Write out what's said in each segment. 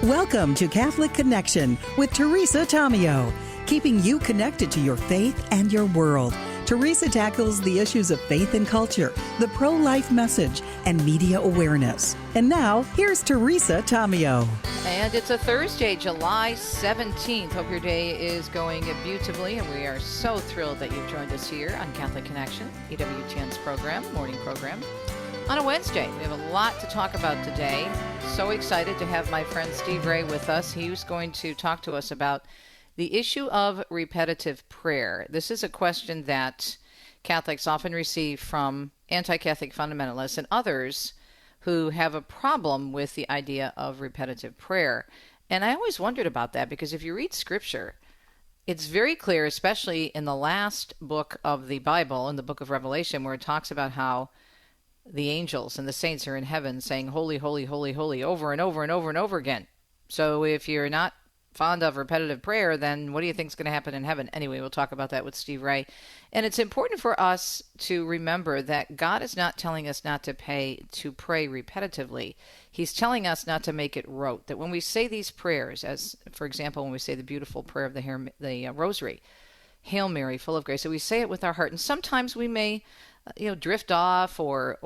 Welcome to Catholic Connection with Teresa Tomeo, keeping you connected to your faith and your world. Teresa tackles the issues of faith and culture, the pro-life message, and media awareness. And now, here's Teresa Tomeo. And it's a Thursday, July 17th. Hope your day is going beautifully, and we are so thrilled that you've joined us here on Catholic Connection, EWTN's morning program. On a Wednesday, we have a lot to talk about today. So excited to have my friend Steve Ray with us. He's going to talk to us about the issue of repetitive prayer. This is a question that Catholics often receive from anti-Catholic fundamentalists and others who have a problem with the idea of repetitive prayer. And I always wondered about that because if you read Scripture, it's very clear, especially in the last book of the Bible, in the book of Revelation, where it talks about how the angels and the saints are in heaven saying, holy, holy, holy, holy, over and over and over and over again. So if you're not fond of repetitive prayer, then what do you think is going to happen in heaven? Anyway, we'll talk about that with Steve Ray. And it's important for us to remember that God is not telling us not to pray repetitively. He's telling us not to make it rote. That when we say these prayers, as for example, when we say the beautiful prayer of the Rosary, Hail Mary, full of grace, so we say it with our heart. And sometimes we may drift off or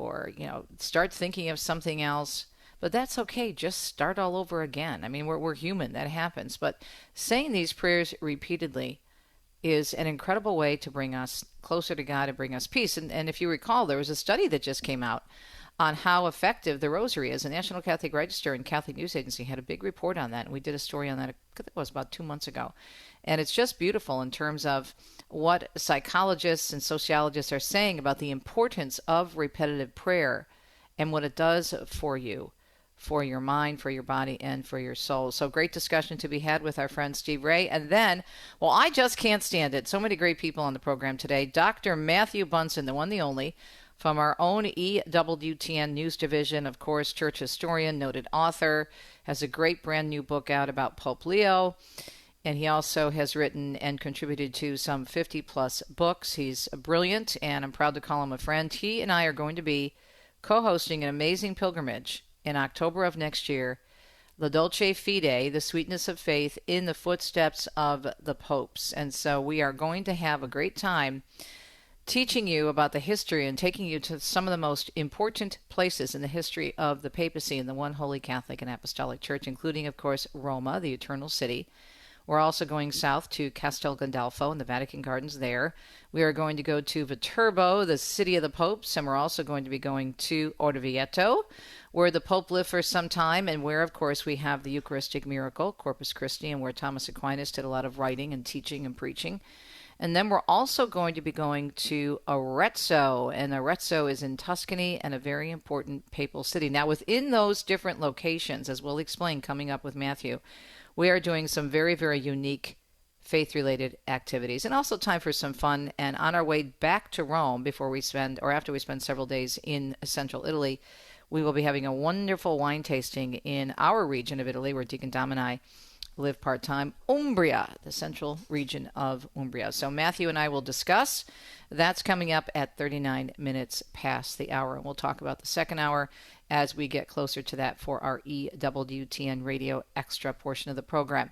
start thinking of something else. But that's okay. Just start all over again. I mean, we're human. That happens. But saying these prayers repeatedly is an incredible way to bring us closer to God and bring us peace. And if you recall, there was a study that just came out on how effective the Rosary is. The National Catholic Register and Catholic News Agency had a big report on that. And we did a story on that, I think it was about 2 months ago. And it's just beautiful in terms of what psychologists and sociologists are saying about the importance of repetitive prayer and what it does for you, for your mind, for your body, and for your soul. So great discussion to be had with our friend Steve Ray. And then, well, I just can't stand it. So many great people on the program today. Dr. Matthew Bunson, the one, the only, from our own EWTN News Division, of course, church historian, noted author, has a great brand new book out about Pope Leo. And he also has written and contributed to some 50-plus books. He's brilliant, and I'm proud to call him a friend. He and I are going to be co-hosting an amazing pilgrimage in October of next year, La Dolce Fide, the sweetness of faith, in the footsteps of the popes. And so we are going to have a great time teaching you about the history and taking you to some of the most important places in the history of the papacy and the one holy Catholic and Apostolic Church, including, of course, Roma, the Eternal City. We're also going south to Castel Gandolfo and the Vatican Gardens there. We are going to go to Viterbo, the city of the popes, and we're also going to be going to Orvieto, where the Pope lived for some time, and where, of course, we have the Eucharistic miracle, Corpus Christi, and where Thomas Aquinas did a lot of writing and teaching and preaching. And then we're also going to be going to Arezzo, and Arezzo is in Tuscany and a very important papal city. Now, within those different locations, as we'll explain coming up with Matthew, we are doing some very, very unique faith-related activities, and also time for some fun. And on our way back to Rome, after we spend several days in central Italy, we will be having a wonderful wine tasting in our region of Italy, where Deacon Dom and I live part-time, Umbria, the central region of Umbria. So Matthew and I will discuss. That's coming up at 39 minutes past the hour. And we'll talk about the second hour as we get closer to that for our EWTN Radio Extra portion of the program.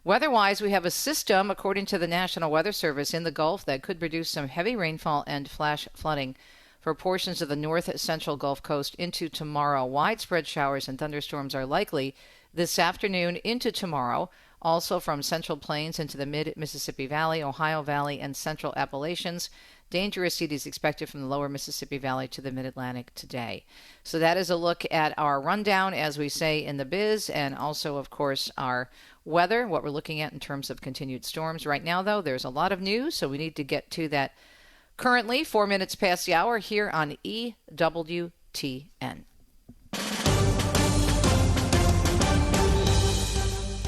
Weather-wise, we have a system, according to the National Weather Service, in the Gulf that could produce some heavy rainfall and flash flooding for portions of the north central Gulf Coast into tomorrow. Widespread showers and thunderstorms are likely this afternoon into tomorrow, also from Central Plains into the mid-Mississippi Valley, Ohio Valley, and Central Appalachians. Dangerous heat is expected from the lower Mississippi Valley to the mid-Atlantic today. So that is a look at our rundown, as we say in the biz, and also, of course, our weather, what we're looking at in terms of continued storms. Right now, though, there's a lot of news, so we need to get to that currently, 4 minutes past the hour, here on EWTN.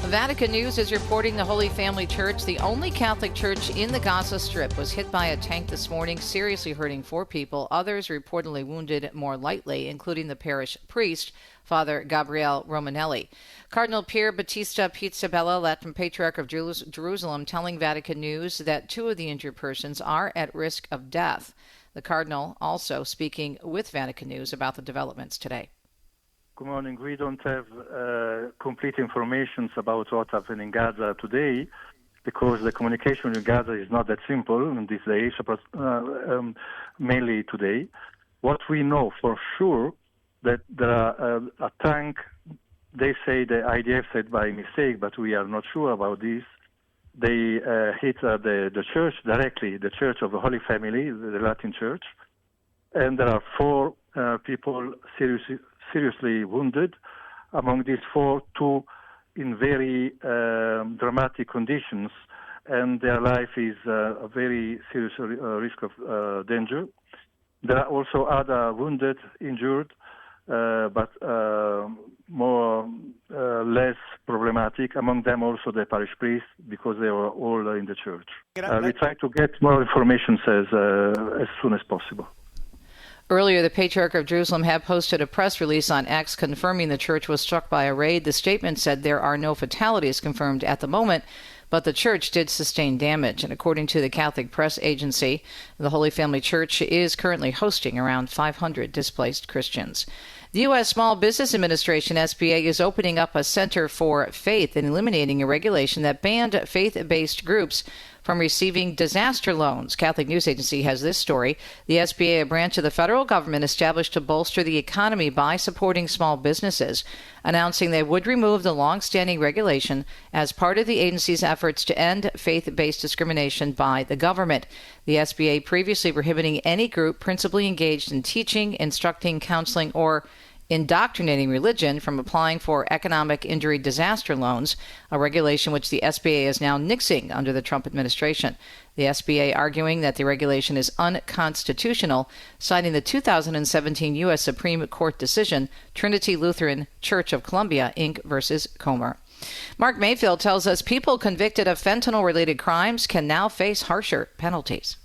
Vatican News is reporting the Holy Family Church, the only Catholic church in the Gaza Strip, was hit by a tank this morning, seriously hurting 4 people. Others reportedly wounded more lightly, including the parish priest, Father Gabriele Romanelli. Cardinal Pier Battista Pizzabella, Latin Patriarch of Jerusalem, telling Vatican News that 2 of the injured persons are at risk of death. The Cardinal also speaking with Vatican News about the developments today. Good morning. We don't have complete information about what happened in Gaza today because the communication in Gaza is not that simple in these days, mainly today. What we know for sure that there are a tank, they say the IDF said by mistake, but we are not sure about this. They hit the church directly, the Church of the Holy Family, the Latin Church, and there are 4 people seriously wounded. Among these 4, 2 in very dramatic conditions, and their life is a very serious risk of danger. There are also other wounded, injured, but less problematic. Among them also the parish priest, because they were all in the church. We try to get more information as soon as possible. Earlier, the Patriarch of Jerusalem had posted a press release on X confirming the church was struck by a raid. The statement said there are no fatalities confirmed at the moment, but the church did sustain damage. And according to the Catholic Press Agency, the Holy Family Church is currently hosting around 500 displaced Christians. The U.S. Small Business Administration, SBA, is opening up a Center for Faith and eliminating a regulation that banned faith-based groups from receiving disaster loans. Catholic News Agency has this story. The SBA, a branch of the federal government established to bolster the economy by supporting small businesses, announcing they would remove the long-standing regulation as part of the agency's efforts to end faith-based discrimination by the government. The SBA previously prohibiting any group principally engaged in teaching, instructing, counseling, or indoctrinating religion from applying for economic injury disaster loans, a regulation which the SBA is now nixing under the Trump administration. The SBA arguing that the regulation is unconstitutional, citing the 2017 U.S. Supreme Court decision, Trinity Lutheran Church of Columbia, Inc. versus Comer. Mark Mayfield tells us people convicted of fentanyl-related crimes can now face harsher penalties.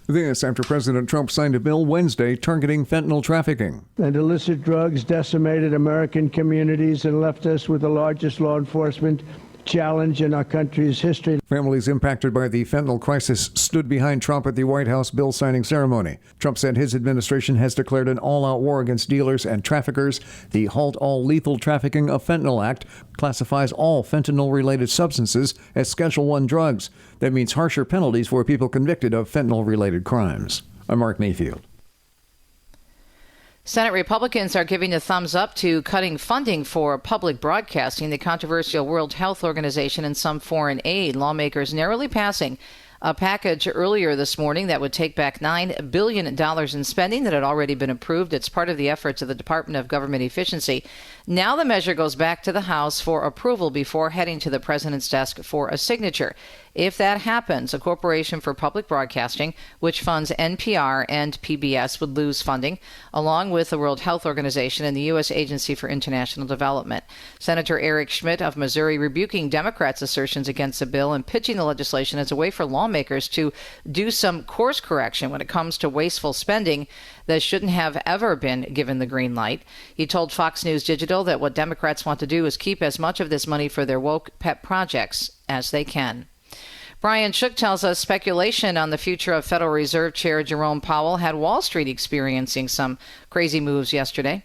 This after President Trump signed a bill Wednesday targeting fentanyl trafficking. And illicit drugs decimated American communities and left us with the largest law enforcement challenge in our country's history. Families impacted by the fentanyl crisis stood behind Trump at the White House bill signing ceremony. Trump said his administration has declared an all-out war against dealers and traffickers. The Halt All Lethal Trafficking of Fentanyl Act classifies all fentanyl-related substances as Schedule I drugs. That means harsher penalties for people convicted of fentanyl-related crimes. I'm Mark Mayfield. Senate Republicans are giving a thumbs up to cutting funding for public broadcasting, the controversial World Health Organization, and some foreign aid. Lawmakers narrowly passing a package earlier this morning that would take back $9 billion in spending that had already been approved. It's part of the efforts of the Department of Government Efficiency. Now the measure goes back to the House for approval before heading to the president's desk for a signature. If that happens, a corporation for public broadcasting, which funds NPR and PBS, would lose funding, along with the World Health Organization and the U.S. Agency for International Development. Senator Eric Schmidt of Missouri rebuking Democrats' assertions against the bill and pitching the legislation as a way for lawmakers to do some course correction when it comes to wasteful spending that shouldn't have ever been given the green light. He told Fox News Digital that what Democrats want to do is keep as much of this money for their woke pet projects as they can. Brian Shook tells us speculation on the future of Federal Reserve Chair Jerome Powell had Wall Street experiencing some crazy moves yesterday.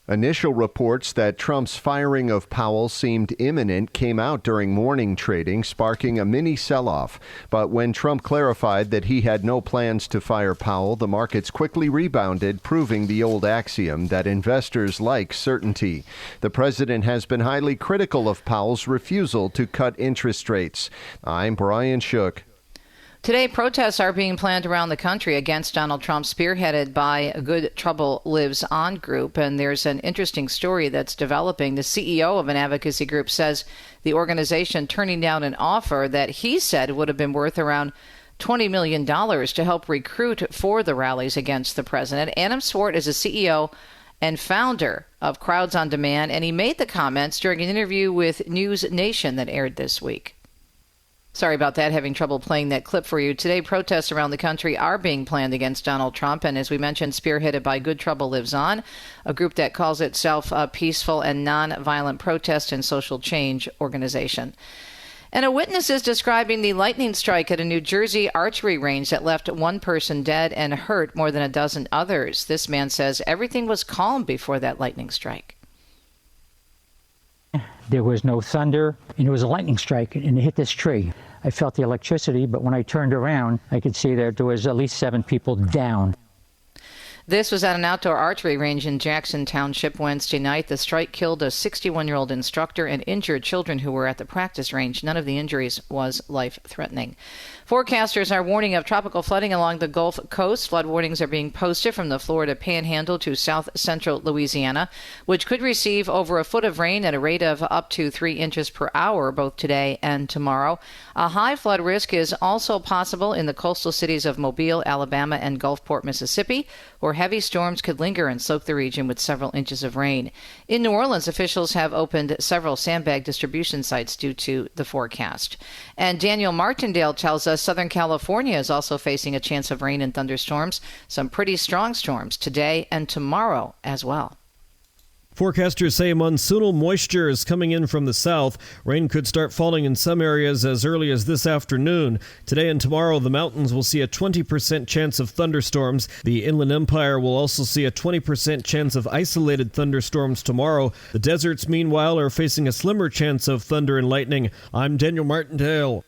Initial reports that Trump's firing of Powell seemed imminent came out during morning trading, sparking a mini sell-off. But when Trump clarified that he had no plans to fire Powell, the markets quickly rebounded, proving the old axiom that investors like certainty. The president has been highly critical of Powell's refusal to cut interest rates. I'm Brian Shook. Today, protests are being planned around the country against Donald Trump, spearheaded by a Good Trouble Lives On group. And there's an interesting story that's developing. The CEO of an advocacy group says the organization turning down an offer that he said would have been worth around $20 million to help recruit for the rallies against the president. Adam Swart is a CEO and founder of Crowds on Demand, and he made the comments during an interview with News Nation that aired this week. Sorry about that, having trouble playing that clip for you. Today, protests around the country are being planned against Donald Trump, and as we mentioned, spearheaded by Good Trouble Lives On, a group that calls itself a peaceful and nonviolent protest and social change organization. And a witness is describing the lightning strike at a New Jersey archery range that left one person dead and hurt more than a dozen others. This man says everything was calm before that lightning strike. There was no thunder, and there was a lightning strike, and it hit this tree. I felt the electricity, but when I turned around, I could see that there was at least 7 people down. This was at an outdoor archery range in Jackson Township Wednesday night. The strike killed a 61-year-old instructor and injured children who were at the practice range. None of the injuries was life-threatening. Forecasters are warning of tropical flooding along the Gulf Coast. Flood warnings are being posted from the Florida Panhandle to south central Louisiana, which could receive over a foot of rain at a rate of up to 3 inches per hour both today and tomorrow. A high flood risk is also possible in the coastal cities of Mobile, Alabama, and Gulfport, Mississippi, where heavy storms could linger and soak the region with several inches of rain. In New Orleans, officials have opened several sandbag distribution sites due to the forecast. And Daniel Martindale tells us Southern California is also facing a chance of rain and thunderstorms, some pretty strong storms today and tomorrow as well. Forecasters say monsoonal moisture is coming in from the south. Rain could start falling in some areas as early as this afternoon. Today and tomorrow, the mountains will see a 20% chance of thunderstorms. The Inland Empire will also see a 20% chance of isolated thunderstorms tomorrow. The deserts, meanwhile, are facing a slimmer chance of thunder and lightning. I'm Daniel Martindale.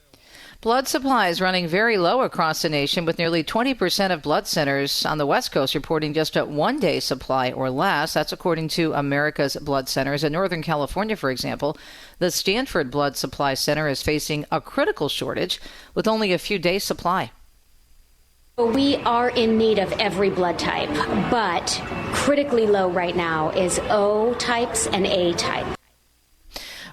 Blood supply is running very low across the nation, with nearly 20% of blood centers on the West Coast reporting just a one-day supply or less. That's according to America's Blood Centers. In Northern California, for example, the Stanford Blood Supply Center is facing a critical shortage with only a few days' supply. We are in need of every blood type, but critically low right now is O types and A type.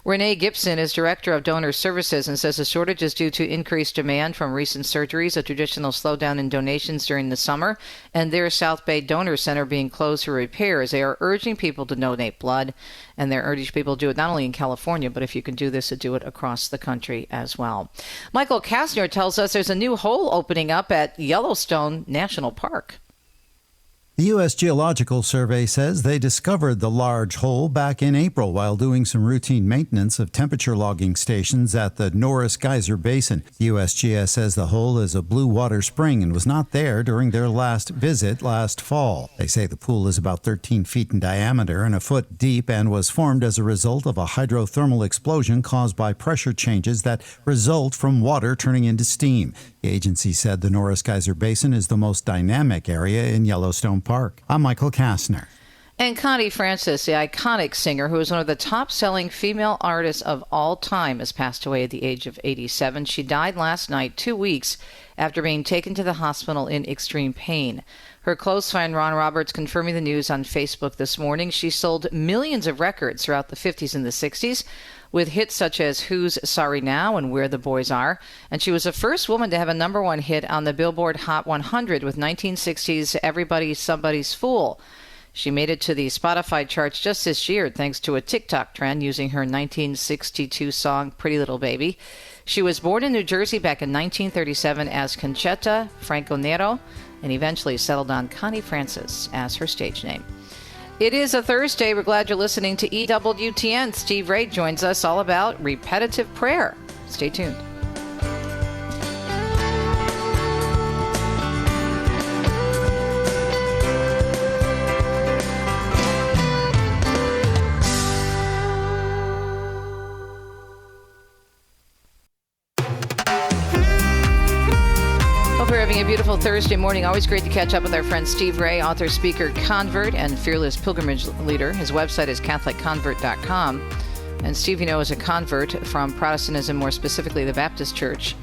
Renee Gibson is Director of Donor Services and says the shortage is due to increased demand from recent surgeries, a traditional slowdown in donations during the summer, and their South Bay Donor Center being closed for repairs. They are urging people to donate blood, and they're urging people to do it not only in California, but if you can do this, to do it across the country as well. Michael Kastner tells us there's a new hole opening up at Yellowstone National Park. The U.S. Geological Survey says they discovered the large hole back in April while doing some routine maintenance of temperature logging stations at the Norris Geyser Basin. The USGS says the hole is a blue water spring and was not there during their last visit last fall. They say the pool is about 13 feet in diameter and a foot deep and was formed as a result of a hydrothermal explosion caused by pressure changes that result from water turning into steam. The agency said the Norris Geyser Basin is the most dynamic area in Yellowstone Park. I'm Michael Kastner. And Connie Francis, the iconic singer who is one of the top-selling female artists of all time, has passed away at the age of 87. She died last night, 2 weeks after being taken to the hospital in extreme pain. Her close friend Ron Roberts confirming the news on Facebook this morning. She sold millions of records throughout the 50s and the 60s, with hits such as Who's Sorry Now and Where the Boys Are. And she was the first woman to have a #1 hit on the Billboard Hot 100 with 1960's Everybody's Somebody's Fool. She made it to the Spotify charts just this year thanks to a TikTok trend using her 1962 song Pretty Little Baby. She was born in New Jersey back in 1937 as Conchetta Franconero and eventually settled on Connie Francis as her stage name. It is a Thursday. We're glad you're listening to EWTN. Steve Ray joins us all about repetitive prayer. Stay tuned. We're having a beautiful Thursday morning. Always great to catch up with our friend Steve Ray, author, speaker, convert, and fearless pilgrimage leader. His website is CatholicConvert.com. And Steve, you know, is a convert from Protestantism, more specifically the Baptist Church,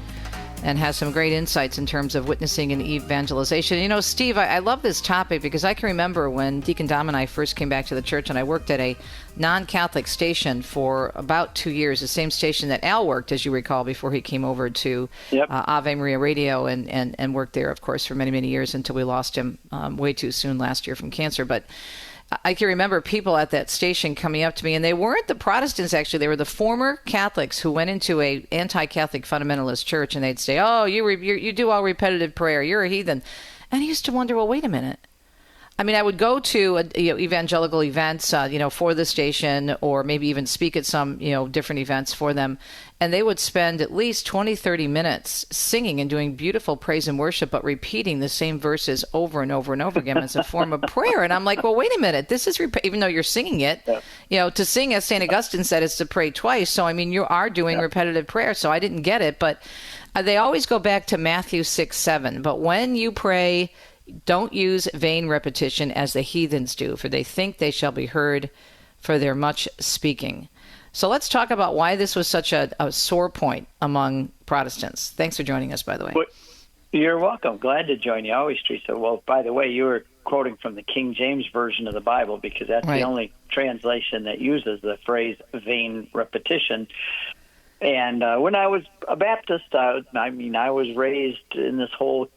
and has some great insights in terms of witnessing and evangelization. You know, Steve, I love this topic because I can remember when Deacon Dom and I first came back to the church, and I worked at a non-Catholic station for about 2 years, the same station that Al worked, as you recall, before he came over to Ave Maria Radio and worked there, of course, for many, many years until we lost him way too soon last year from cancer. But I can remember people at that station coming up to me, and they weren't the Protestants, actually. They were the former Catholics who went into a anti-Catholic fundamentalist church, and they'd say, oh, you do all repetitive prayer. You're a heathen. And I used to wonder, well, wait a minute. I mean, I would go to evangelical events, for the station, or maybe even speak at some, different events for them. And they would spend at least 20, 30 minutes singing and doing beautiful praise and worship, but repeating the same verses over and over and over again as a form of prayer. And I'm like, well, wait a minute. This is, even though you're singing it, to sing, as St. Augustine said, is to pray twice. So, I mean, you are doing repetitive prayer. So I didn't get it. But they always go back to Matthew 6:7. But when you pray, don't use vain repetition as the heathens do, for they think they shall be heard for their much speaking. So let's talk about why this was such a sore point among Protestants. Thanks for joining us, by the way. Well, you're welcome. Glad to join you always, Teresa. Well, by the way, you were quoting from the King James Version of the Bible, because that's the only translation that uses the phrase vain repetition. And when I was a Baptist, I was raised in this whole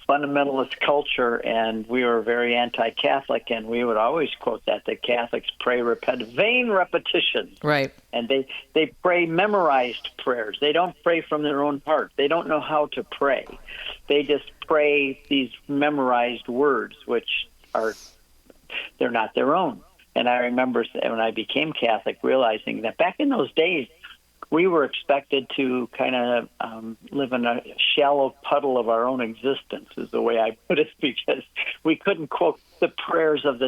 fundamentalist culture, and we were very anti-Catholic, and we would always quote that Catholics pray vain repetitions. Right. And they pray memorized prayers. They don't pray from their own heart. They don't know how to pray. They just pray these memorized words, which they're not their own. And I remember when I became Catholic, realizing that back in those days, we were expected to kind of live in a shallow puddle of our own existence, is the way I put it, because we couldn't quote the prayers of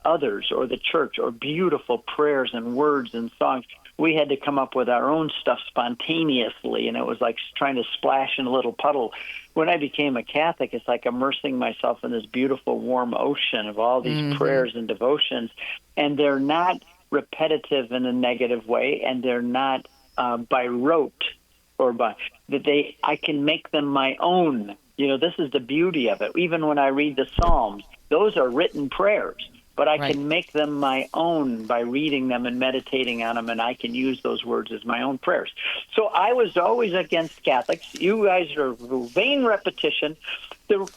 others or the church or beautiful prayers and words and songs. We had to come up with our own stuff spontaneously, and it was like trying to splash in a little puddle. When I became a Catholic, it's like immersing myself in this beautiful, warm ocean of all these prayers and devotions, and they're not repetitive in a negative way, and they're not by rote, or I can make them my own. This is the beauty of it. Even when I read the Psalms, those are written prayers, but I can make them my own by reading them and meditating on them, and I can use those words as my own prayers. So I was always against Catholics. You guys are vain repetition. The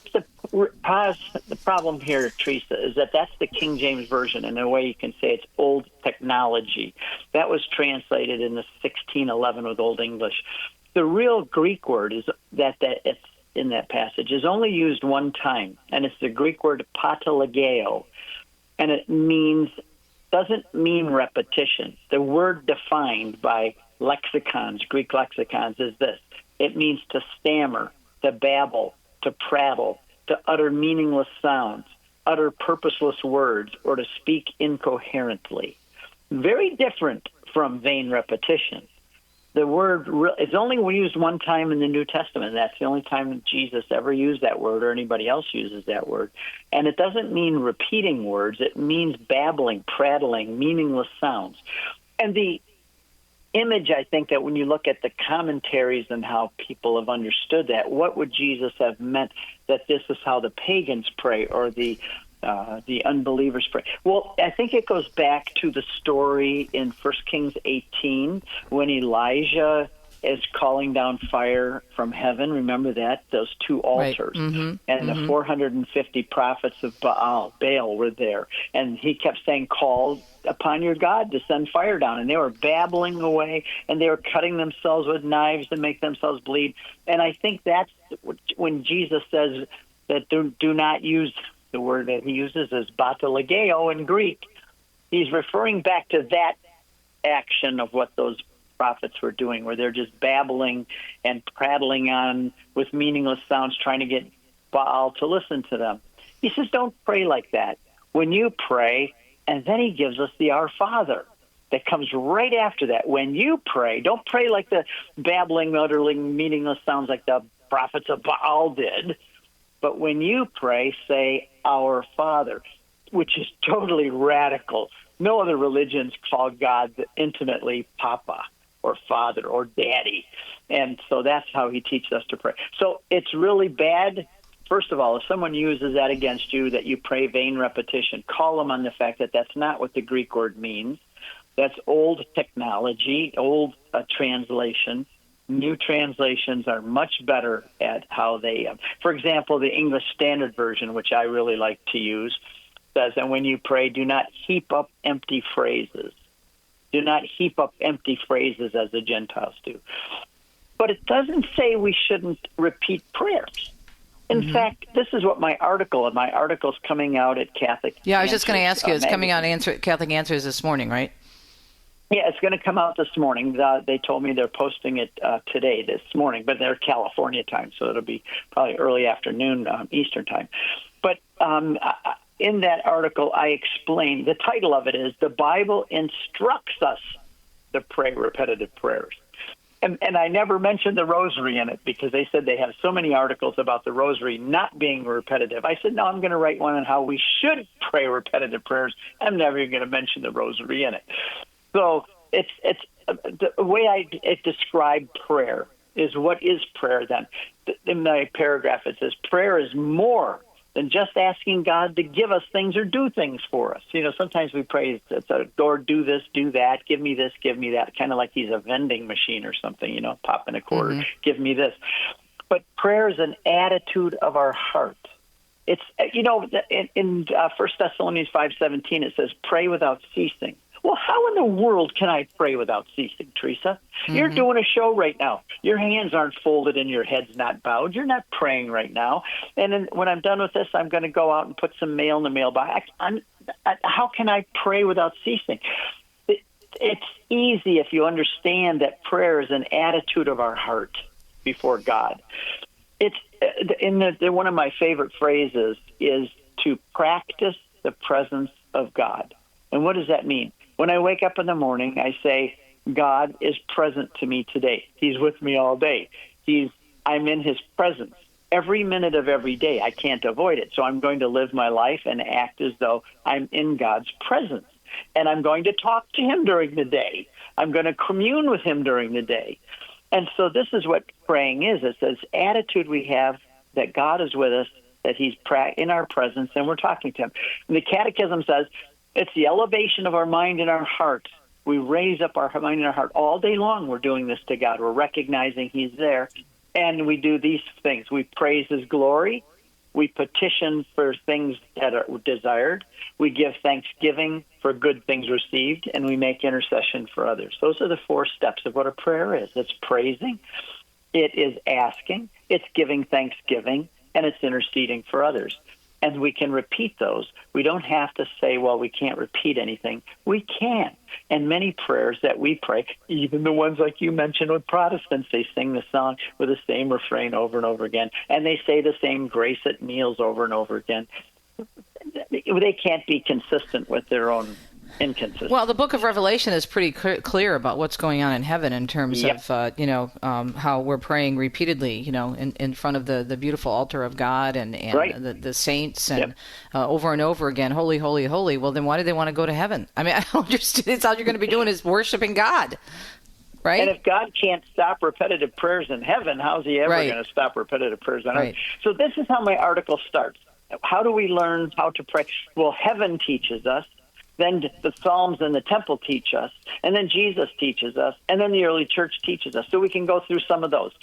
problem here, Teresa, is that that's the King James Version. In a way, you can say it's old technology. That was translated in the 1611 with Old English. The real Greek word is that it's in that passage is only used one time, and it's the Greek word patologeo, and it doesn't mean repetition. The word defined by lexicons, Greek lexicons, is this: it means to stammer, to babble, to prattle, to utter meaningless sounds, utter purposeless words, or to speak incoherently. Very different from vain repetition. The word is only used one time in the New Testament. That's the only time Jesus ever used that word, or anybody else uses that word. And it doesn't mean repeating words. It means babbling, prattling, meaningless sounds. And the image, I think, that when you look at the commentaries and how people have understood that, what would Jesus have meant that this is how the pagans pray, or the unbelievers pray? Well, I think it goes back to the story in 1 Kings 18 when Elijah is calling down fire from heaven. Remember that? Those two altars. And the 450 prophets of Baal were there. And he kept saying, call upon your God to send fire down. And they were babbling away, and they were cutting themselves with knives to make themselves bleed. And I think that's when Jesus says that do not use the word that he uses is patologeo in Greek. He's referring back to that action of what those prophets were doing, where they're just babbling and prattling on with meaningless sounds, trying to get Baal to listen to them. He says, don't pray like that. When you pray, and then he gives us the Our Father that comes right after that. When you pray, don't pray like the babbling, utterly meaningless sounds like the prophets of Baal did. But when you pray, say, Our Father, which is totally radical. No other religions call God intimately Papa or Father or Daddy. And so that's how he teaches us to pray. So it's really bad. First of all, if someone uses that against you, that you pray vain repetition, call them on the fact that that's not what the Greek word means. That's old technology, old translation. New translations are much better at how they, for example, the English Standard Version, which I really like to use, says, and when you pray, do not heap up empty phrases. Do not heap up empty phrases as the Gentiles do. But it doesn't say we shouldn't repeat prayers. In fact, this is what my article's coming out at Catholic. Yeah, I was just going to ask you. It's coming out Catholic Answers this morning, right? Yeah, it's going to come out this morning. They told me they're posting it today, this morning, but they're California time, so it'll be probably early afternoon Eastern time. But in that article, I explain, the title of it is "The Bible Instructs Us to Pray Repetitive Prayers." And I never mentioned the rosary in it because they said they have so many articles about the rosary not being repetitive. I said, no, I'm going to write one on how we should pray repetitive prayers. I'm never even going to mention the rosary in it. So it's the way I describe prayer is, what is prayer then? In my paragraph, it says prayer is more than just asking God to give us things or do things for us. You know, sometimes we pray, Lord, do this, do that, give me this, give me that, kind of like he's a vending machine or something, you know, pop in a quarter, give me this. But prayer is an attitude of our heart. It's, you know, in 1 Thessalonians 5:17, it says, pray without ceasing. Well, how in the world can I pray without ceasing, Teresa? You're doing a show right now. Your hands aren't folded and your head's not bowed. You're not praying right now. And then when I'm done with this, I'm going to go out and put some mail in the mailbox. How can I pray without ceasing? It's easy if you understand that prayer is an attitude of our heart before God. It's one of my favorite phrases is to practice the presence of God. And what does that mean? When I wake up in the morning, I say, God is present to me today. He's with me all day. I'm in his presence every minute of every day. I can't avoid it. So I'm going to live my life and act as though I'm in God's presence. And I'm going to talk to him during the day. I'm going to commune with him during the day. And so this is what praying is. It's this attitude we have that God is with us, that he's in our presence, and we're talking to him. And the Catechism says, it's the elevation of our mind and our heart. We raise up our mind and our heart all day long. We're doing this to God. We're recognizing he's there. And we do these things. We praise his glory. We petition for things that are desired. We give thanksgiving for good things received. And we make intercession for others. Those are the 4 steps of what a prayer is. It's praising. It is asking. It's giving thanksgiving. And it's interceding for others. And we can repeat those. We don't have to say, well, we can't repeat anything. We can. And many prayers that we pray, even the ones like you mentioned with Protestants, they sing the song with the same refrain over and over again. And they say the same grace at meals over and over again. They can't be consistent with their own inconsistency. Well, the book of Revelation is pretty clear about what's going on in heaven in terms of, how we're praying repeatedly, in front of the beautiful altar of God and right. the saints and over and over again, holy, holy, holy. Well, then why do they want to go to heaven? I mean, I don't understand. It's all you're going to be doing is worshiping God, right? And if God can't stop repetitive prayers in heaven, how's he ever going to stop repetitive prayers on earth? So this is how my article starts. How do we learn how to pray? Well, heaven teaches us. Then the Psalms and the temple teach us, and then Jesus teaches us, and then the early church teaches us. So we can go through some of those.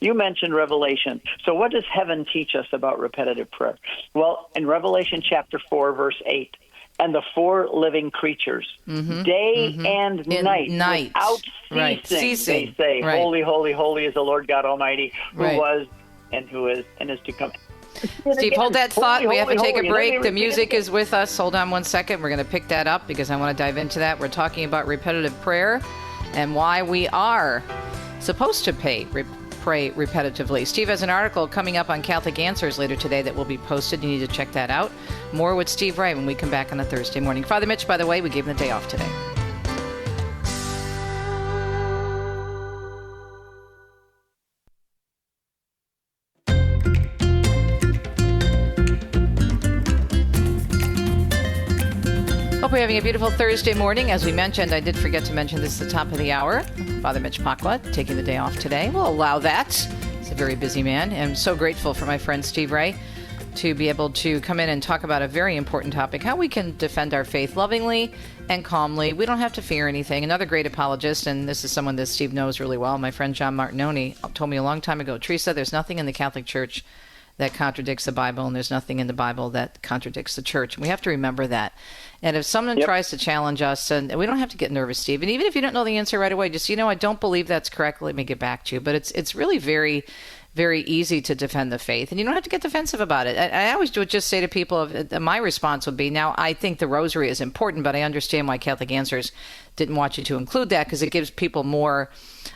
You mentioned Revelation. So what does heaven teach us about repetitive prayer? Well, in Revelation chapter 4, verse 8, and the 4 living creatures, day and night, without ceasing, they say, holy, holy, holy is the Lord God Almighty, who was and who is and is to come. Steve, hold that thought. We have to take a break. The music is with us. Hold on one second. We're going to pick that up because I want to dive into that. We're talking about repetitive prayer and why we are supposed to pray repetitively. Steve has an article coming up on Catholic Answers later today that will be posted. You need to check that out. More with Steve Ray when we come back on a Thursday morning. Father Mitch, by the way, we gave him the day off today. Hope you're having a beautiful Thursday morning. As we mentioned, I did forget to mention this at the top of the hour. Father Mitch Pacwa taking the day off today. We'll allow that. He's a very busy man. And I'm so grateful for my friend Steve Ray to be able to come in and talk about a very important topic, how we can defend our faith lovingly and calmly. We don't have to fear anything. Another great apologist, and this is someone that Steve knows really well, my friend John Martinoni, told me a long time ago, Teresa, there's nothing in the Catholic Church that contradicts the Bible, and there's nothing in the Bible that contradicts the Church. And we have to remember that. And if someone tries to challenge us, and we don't have to get nervous, Steve, and even if you don't know the answer right away, just, I don't believe that's correct, let me get back to you. But it's really very, very easy to defend the faith, and you don't have to get defensive about it. I always would just say to people, my response would be, now, I think the rosary is important, but I understand why Catholic Answers didn't want you to include that, because it gives people more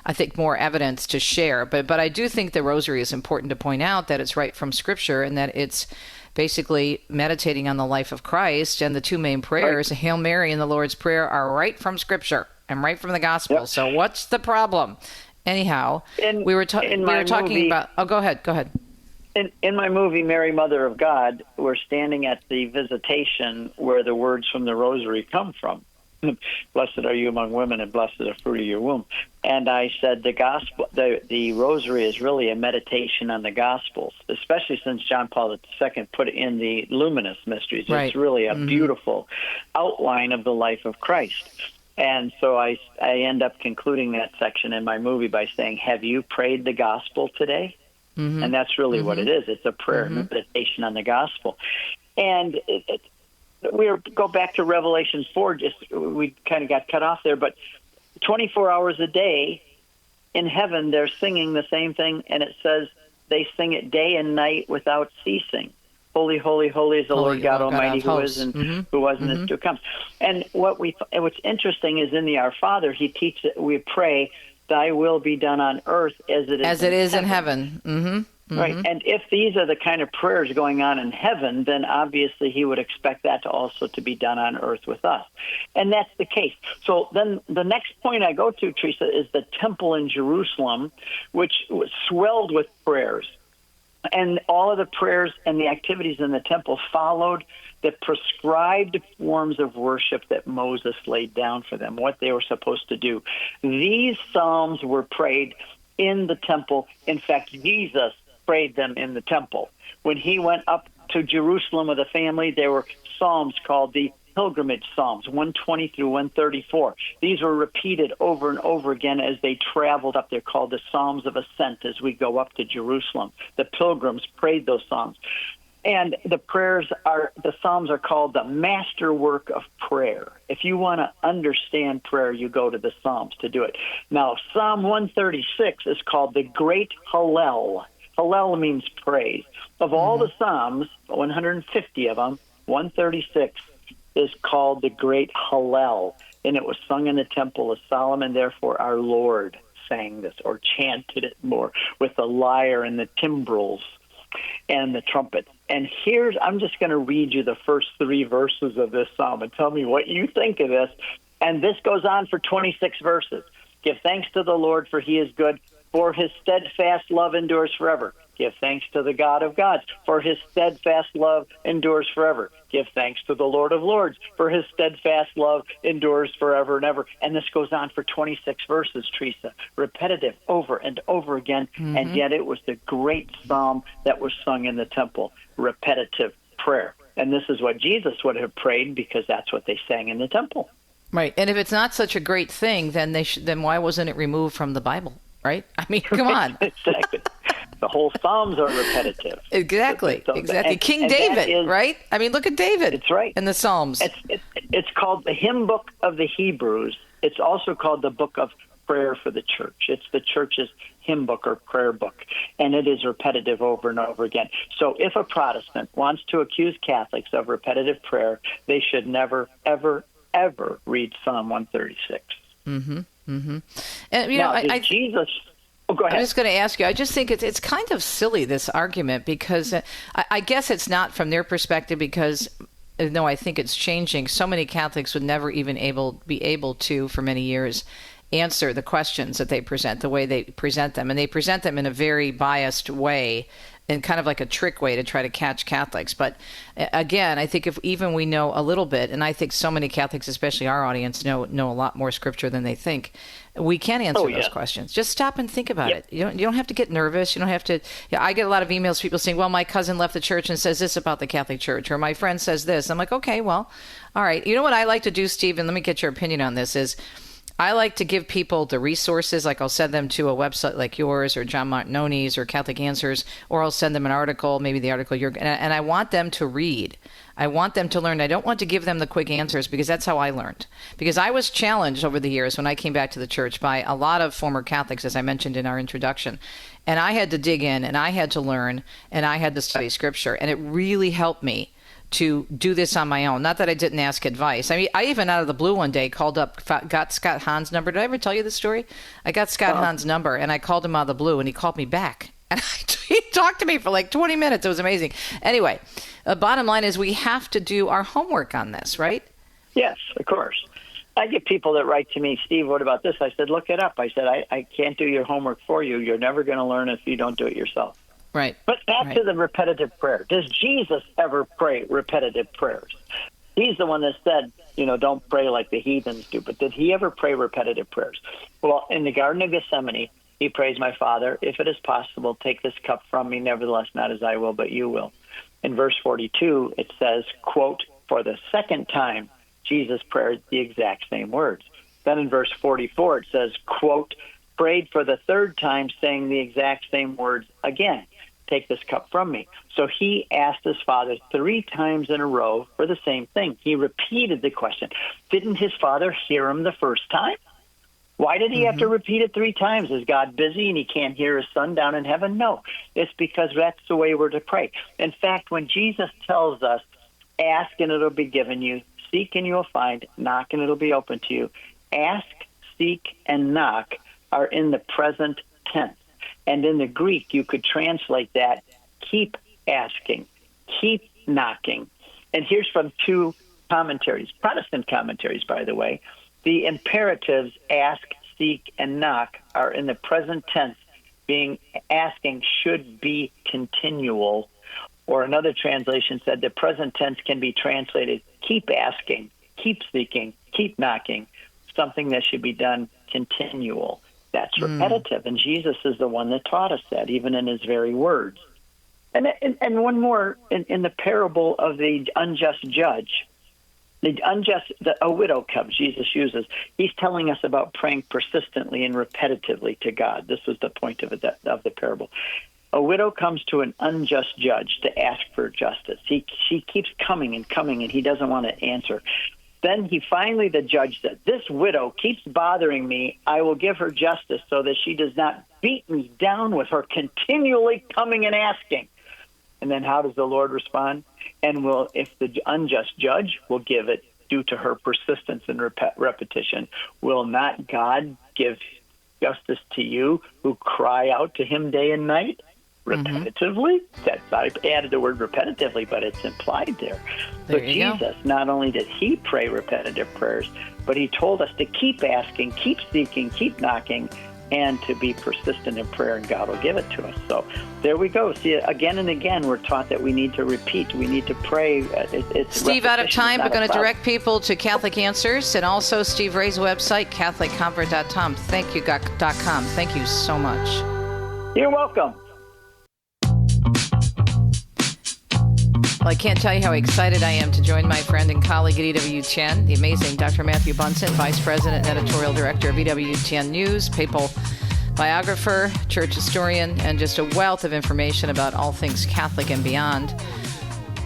evidence to share. But I do think the rosary is important to point out that it's right from Scripture, and that it's basically meditating on the life of Christ. And the two main prayers, right, Hail Mary and the Lord's Prayer, are right from Scripture and right from the Gospel. Yep. So what's the problem? Anyhow, we were talking about... Oh, go ahead. In my movie, Mary, Mother of God, we're standing at the visitation where the words from the rosary come from. Blessed are you among women, and blessed is the fruit of your womb. And I said the rosary is really a meditation on the Gospels, especially since John Paul II put it in the luminous mysteries. Right. It's really a beautiful outline of the life of Christ. And so I end up concluding that section in my movie by saying, have you prayed the Gospel today? Mm-hmm. And that's really what it is. It's a prayer and meditation on the Gospel. And we go back to Revelation 4, we kind of got cut off there, but 24 hours a day in heaven, they're singing the same thing, and it says they sing it day and night without ceasing. Holy, holy, holy is the Lord God Almighty, who is and who was and is to come. And what's interesting is in the Our Father, he teaches we pray, thy will be done on earth as it is in heaven. Mm-hmm. Right. And if these are the kind of prayers going on in heaven, then obviously he would expect that to also to be done on earth with us. And that's the case. So then the next point I go to, Teresa, is the temple in Jerusalem, which was swelled with prayers. And all of the prayers and the activities in the temple followed the prescribed forms of worship that Moses laid down for them, what they were supposed to do. These psalms were prayed in the temple. In fact, Jesus prayed them in the temple. When he went up to Jerusalem with a family, there were psalms called the pilgrimage psalms, 120 through 134. These were repeated over and over again as they traveled up. They're called the Psalms of Ascent as we go up to Jerusalem. The pilgrims prayed those psalms. And the psalms are called the masterwork of prayer. If you want to understand prayer, you go to the Psalms to do it. Now, Psalm 136 is called the Great Hallel. Hallel means praise. Of all the Psalms, 150 of them, 136 is called the Great Hallel, and it was sung in the Temple of Solomon. Therefore, our Lord sang this or chanted it more with the lyre and the timbrels and the trumpet. And I'm just going to read you the first 3 verses of this psalm and tell me what you think of this. And this goes on for 26 verses. Give thanks to the Lord, for he is good, for his steadfast love endures forever. Give thanks to the God of gods, for his steadfast love endures forever. Give thanks to the Lord of lords, for his steadfast love endures forever and ever. And this goes on for 26 verses, Teresa, repetitive over and over again. And yet it was the great psalm that was sung in the temple, repetitive prayer. And this is what Jesus would have prayed, because that's what they sang in the temple. Right. And if it's not such a great thing, then then why wasn't it removed from the Bible? Right? I mean, come on. Exactly. The whole Psalms are repetitive. Exactly. Exactly. King David, right? I mean, look at David. It's right. In the Psalms. It's called the hymn book of the Hebrews. It's also called the book of prayer for the church. It's the church's hymn book or prayer book, and it is repetitive over and over again. So if a Protestant wants to accuse Catholics of repetitive prayer, they should never, ever, ever read Psalm 136. And Jesus. Oh, go ahead. I'm just going to ask you. I just think it's kind of silly, this argument, because I guess it's not from their perspective, because no, I think it's changing. So many Catholics would never even be able to, for many years, answer the questions that they present, the way they present them, and they present them in a very biased way, and kind of like a trick way to try to catch Catholics. But again, I think if even we know a little bit, and I think so many Catholics, especially our audience, know a lot more Scripture than they think, we can answer those questions. Just stop and think about it. You don't have to get nervous. You don't have to. I get a lot of emails, people saying, well, my cousin left the church and says this about the Catholic Church, or my friend says this. I'm like, okay, well, all right. You know what I like to do, Steve, and let me get your opinion on this, is I like to give people the resources, like I'll send them to a website like yours or John Martinoni's or Catholic Answers, or I'll send them an article, maybe the article and I want them to read. I want them to learn. I don't want to give them the quick answers because that's how I learned. Because I was challenged over the years when I came back to the church by a lot of former Catholics, as I mentioned in our introduction. And I had to dig in and I had to learn and I had to study Scripture. And it really helped me to do this on my own. Not that I didn't ask advice. I mean, I even out of the blue one day called up, got Scott Hahn's number. Did I ever tell you this story? I got Scott Hahn's number and I called him out of the blue and he called me back. And he talked to me for like 20 minutes. It was amazing. Anyway, bottom line is we have to do our homework on this, right? Yes, of course. I get people that write to me, Steve, what about this? I said, look it up. I said, I can't do your homework for you. You're never going to learn if you don't do it yourself. Right. But back to the repetitive prayer. Does Jesus ever pray repetitive prayers? He's the one that said, don't pray like the heathens do. But did he ever pray repetitive prayers? Well, in the Garden of Gethsemane, he prays, my Father, if it is possible, take this cup from me. Nevertheless, not as I will, but you will. In verse 42, it says, quote, for the second time, Jesus prayed the exact same words. Then in verse 44, it says, quote, prayed for the third time, saying the exact same words again. Take this cup from me. So he asked his Father 3 times in a row for the same thing. He repeated the question. Didn't his Father hear him the first time? Why did he have to repeat it 3 times? Is God busy and he can't hear his Son down in heaven? No, it's because that's the way we're to pray. In fact, when Jesus tells us, ask and it'll be given you, seek and you'll find, knock and it'll be open to you, ask, seek, and knock are in the present tense. And in the Greek, you could translate that, keep asking, keep knocking. And here's from 2 commentaries, Protestant commentaries, by the way. The imperatives ask, seek, and knock are in the present tense, being asking should be continual. Or another translation said the present tense can be translated keep asking, keep seeking, keep knocking, something that should be done continual. That's repetitive, and Jesus is the one that taught us that, even in his very words. And one more, in the parable of the unjust judge, a widow comes, Jesus uses. He's telling us about praying persistently and repetitively to God. This was the point of the parable. A widow comes to an unjust judge to ask for justice. She keeps coming and coming, and he doesn't want to answer. Then the judge said, this widow keeps bothering me. I will give her justice so that she does not beat me down with her continually coming and asking. And then how does the Lord respond? And if the unjust judge will give it due to her persistence and repetition, will not God give justice to you who cry out to him day and night? Repetitively? I added the word repetitively, but it's implied there. So Jesus, not only did he pray repetitive prayers, but he told us to keep asking, keep seeking, keep knocking, and to be persistent in prayer, and God will give it to us. So there we go. See, again and again, we're taught that we need to repeat. We need to pray. Steve, out of time, we're going to direct people to Catholic Answers and also Steve Ray's website, CatholicConvert.com. Thank you so much. You're welcome. Well, I can't tell you how excited I am to join my friend and colleague at EWTN, the amazing Dr. Matthew Bunson, Vice President and Editorial Director of EWTN News, papal biographer, church historian, and just a wealth of information about all things Catholic and beyond.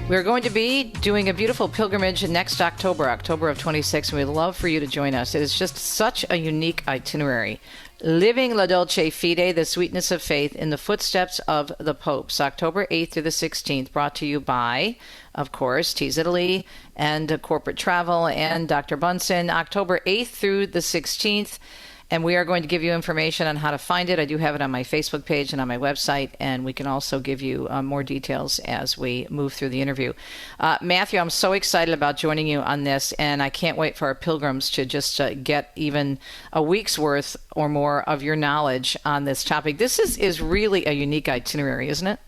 We're going to be doing a beautiful pilgrimage next October of 26, and we'd love for you to join us. It is just such a unique itinerary. Living La Dolce Fide, the sweetness of faith, in the footsteps of the popes, October 8th through the 16th, brought to you by, of course, Tees Italy and Corporate Travel and Dr. Bunson, October 8th through the 16th. And we are going to give you information on how to find it. I do have it on my Facebook page and on my website, and we can also give you more details as we move through the interview. Matthew, I'm so excited about joining you on this, and I can't wait for our pilgrims to just get even a week's worth or more of your knowledge on this topic. This is really a unique itinerary, isn't it?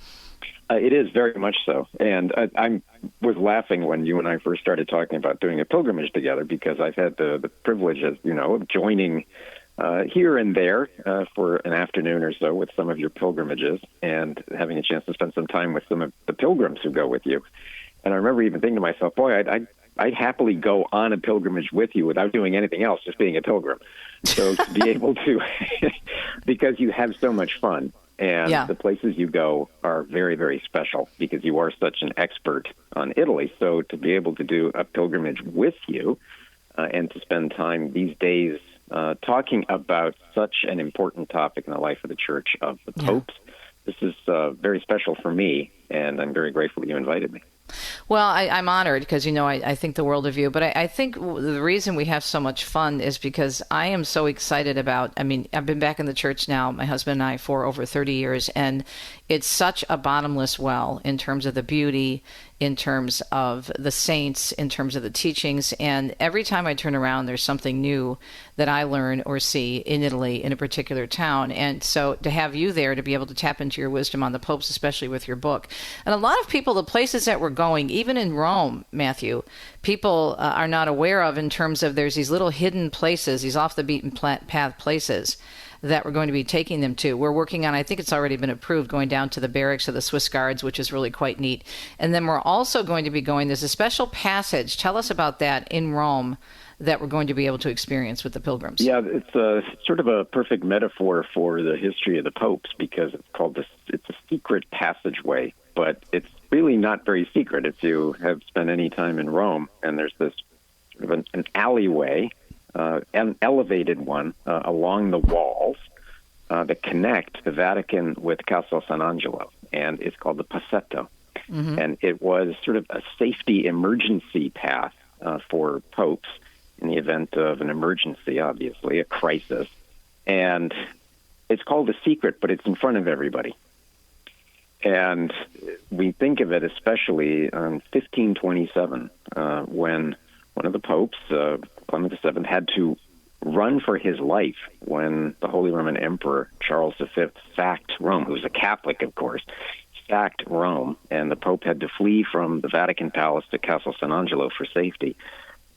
It is very much so. And I was laughing when you and I first started talking about doing a pilgrimage together, because I've had the privilege of joining here and there for an afternoon or so with some of your pilgrimages, and having a chance to spend some time with some of the pilgrims who go with you. And I remember even thinking to myself, boy, I'd I'd happily go on a pilgrimage with you without doing anything else, just being a pilgrim. So to be able to, because you have so much fun, and the places you go are very, very special because you are such an expert on Italy. So to be able to do a pilgrimage with you and to spend time these days talking about such an important topic in the life of the Church of the popes, this is very special for me, and I'm very grateful that you invited me. Well, I'm honored because, I think the world of you. But I think the reason we have so much fun is because I am so excited about, I've been back in the church now, my husband and I, for over 30 years. And it's such a bottomless well in terms of the beauty, in terms of the saints, in terms of the teachings. And every time I turn around, there's something new that I learn or see in Italy, in a particular town. And so to have you there to be able to tap into your wisdom on the popes, especially with your book. And a lot of people, the places that we're going, even in Rome, Matthew, people are not aware of in terms of there's these little hidden places, these off the beaten path places that we're going to be taking them to. We're working on, I think it's already been approved, going down to the barracks of the Swiss Guards, which is really quite neat. And then we're also going to be going, there's a special passage, tell us about that, in Rome, that we're going to be able to experience with the pilgrims. Yeah, it's sort of a perfect metaphor for the history of the popes because it's a secret passageway, but it's really not very secret if you have spent any time in Rome. And there's this sort of an alleyway, an elevated one along the walls that connect the Vatican with Castel San Angelo, and it's called the Passetto. Mm-hmm. And it was sort of a safety emergency path for popes in the event of an emergency, obviously, a crisis. And it's called a secret, but it's in front of everybody. And we think of it especially in 1527, when one of the popes, Clement VII, had to run for his life when the Holy Roman Emperor Charles V sacked Rome, who was a Catholic, of course, sacked Rome, and the Pope had to flee from the Vatican Palace to Castel San Angelo for safety.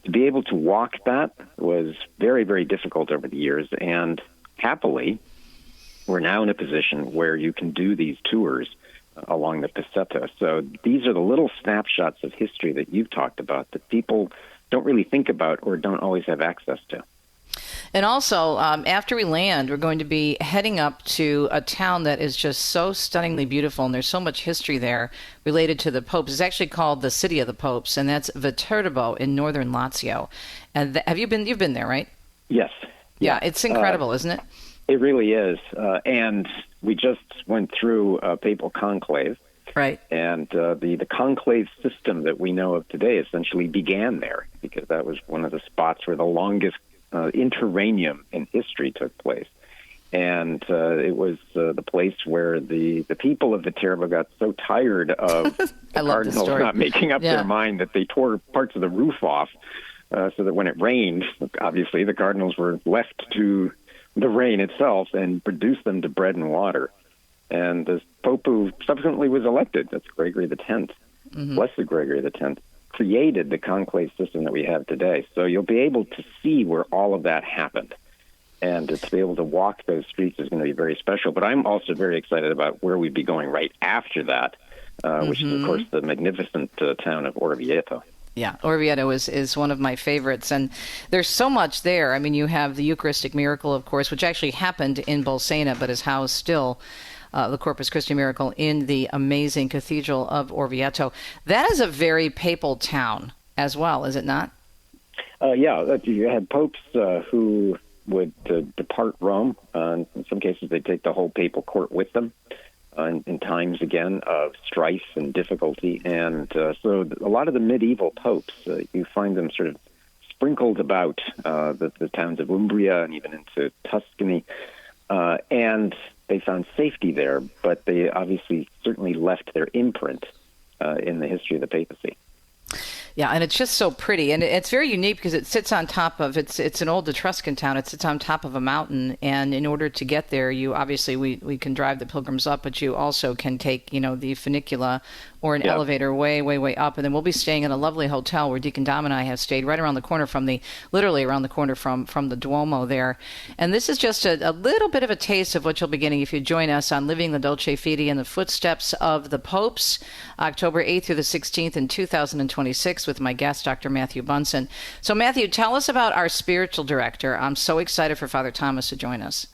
To be able to walk that was very, very difficult over the years, and happily, we're now in a position where you can do these tours along the Passetto. So these are the little snapshots of history that you've talked about that people don't really think about or don't always have access to. And also, after we land, we're going to be heading up to a town that is just so stunningly beautiful, and there's so much history there related to the popes. It's actually called the City of the Popes, and that's Viterbo in northern Lazio. And you've been there, right? Yes. Yeah, it's incredible, isn't it? It really is. And we just went through a papal conclave. Right. And the conclave system that we know of today essentially began there because that was one of the spots where the longest interregnum in history took place. And it was the place where the people of Viterbo got so tired of the cardinals not making up their mind that they tore parts of the roof off so that when it rained, obviously the cardinals were left to the rain itself and reduced them to bread and water. And the Pope who subsequently was elected, that's Gregory X, Blessed Gregory X, created the conclave system that we have today. So you'll be able to see where all of that happened. And to be able to walk those streets is going to be very special. But I'm also very excited about where we'd be going right after that, which is, of course, the magnificent town of Orvieto. Yeah, Orvieto is one of my favorites, and there's so much there. I mean, you have the Eucharistic miracle, of course, which actually happened in Bolsena, but is housed still, the Corpus Christi miracle, in the amazing Cathedral of Orvieto. That is a very papal town as well, is it not? Yeah, you had popes who would depart Rome. In some cases, they'd take the whole papal court with them. In times, again, of strife and difficulty. And so a lot of the medieval popes, you find them sort of sprinkled about the towns of Umbria and even into Tuscany. And they found safety there, but they obviously certainly left their imprint in the history of the papacy. Yeah, and it's just so pretty, and it's very unique because it sits on top of, it's an old Etruscan town, it sits on top of a mountain, and in order to get there, you obviously, we can drive the pilgrims up, but you also can take, the funicula or an elevator way, way, way up, and then we'll be staying in a lovely hotel where Deacon Dom and I have stayed right around the corner literally around the corner from the Duomo there. And this is just a little bit of a taste of what you'll be getting if you join us on Living the Dolce Fede in the Footsteps of the Popes, October 8th through the 16th in 2026. 6 with my guest, Dr. Matthew Bunson. So, Matthew, tell us about our spiritual director. I'm so excited for Father Thomas to join us.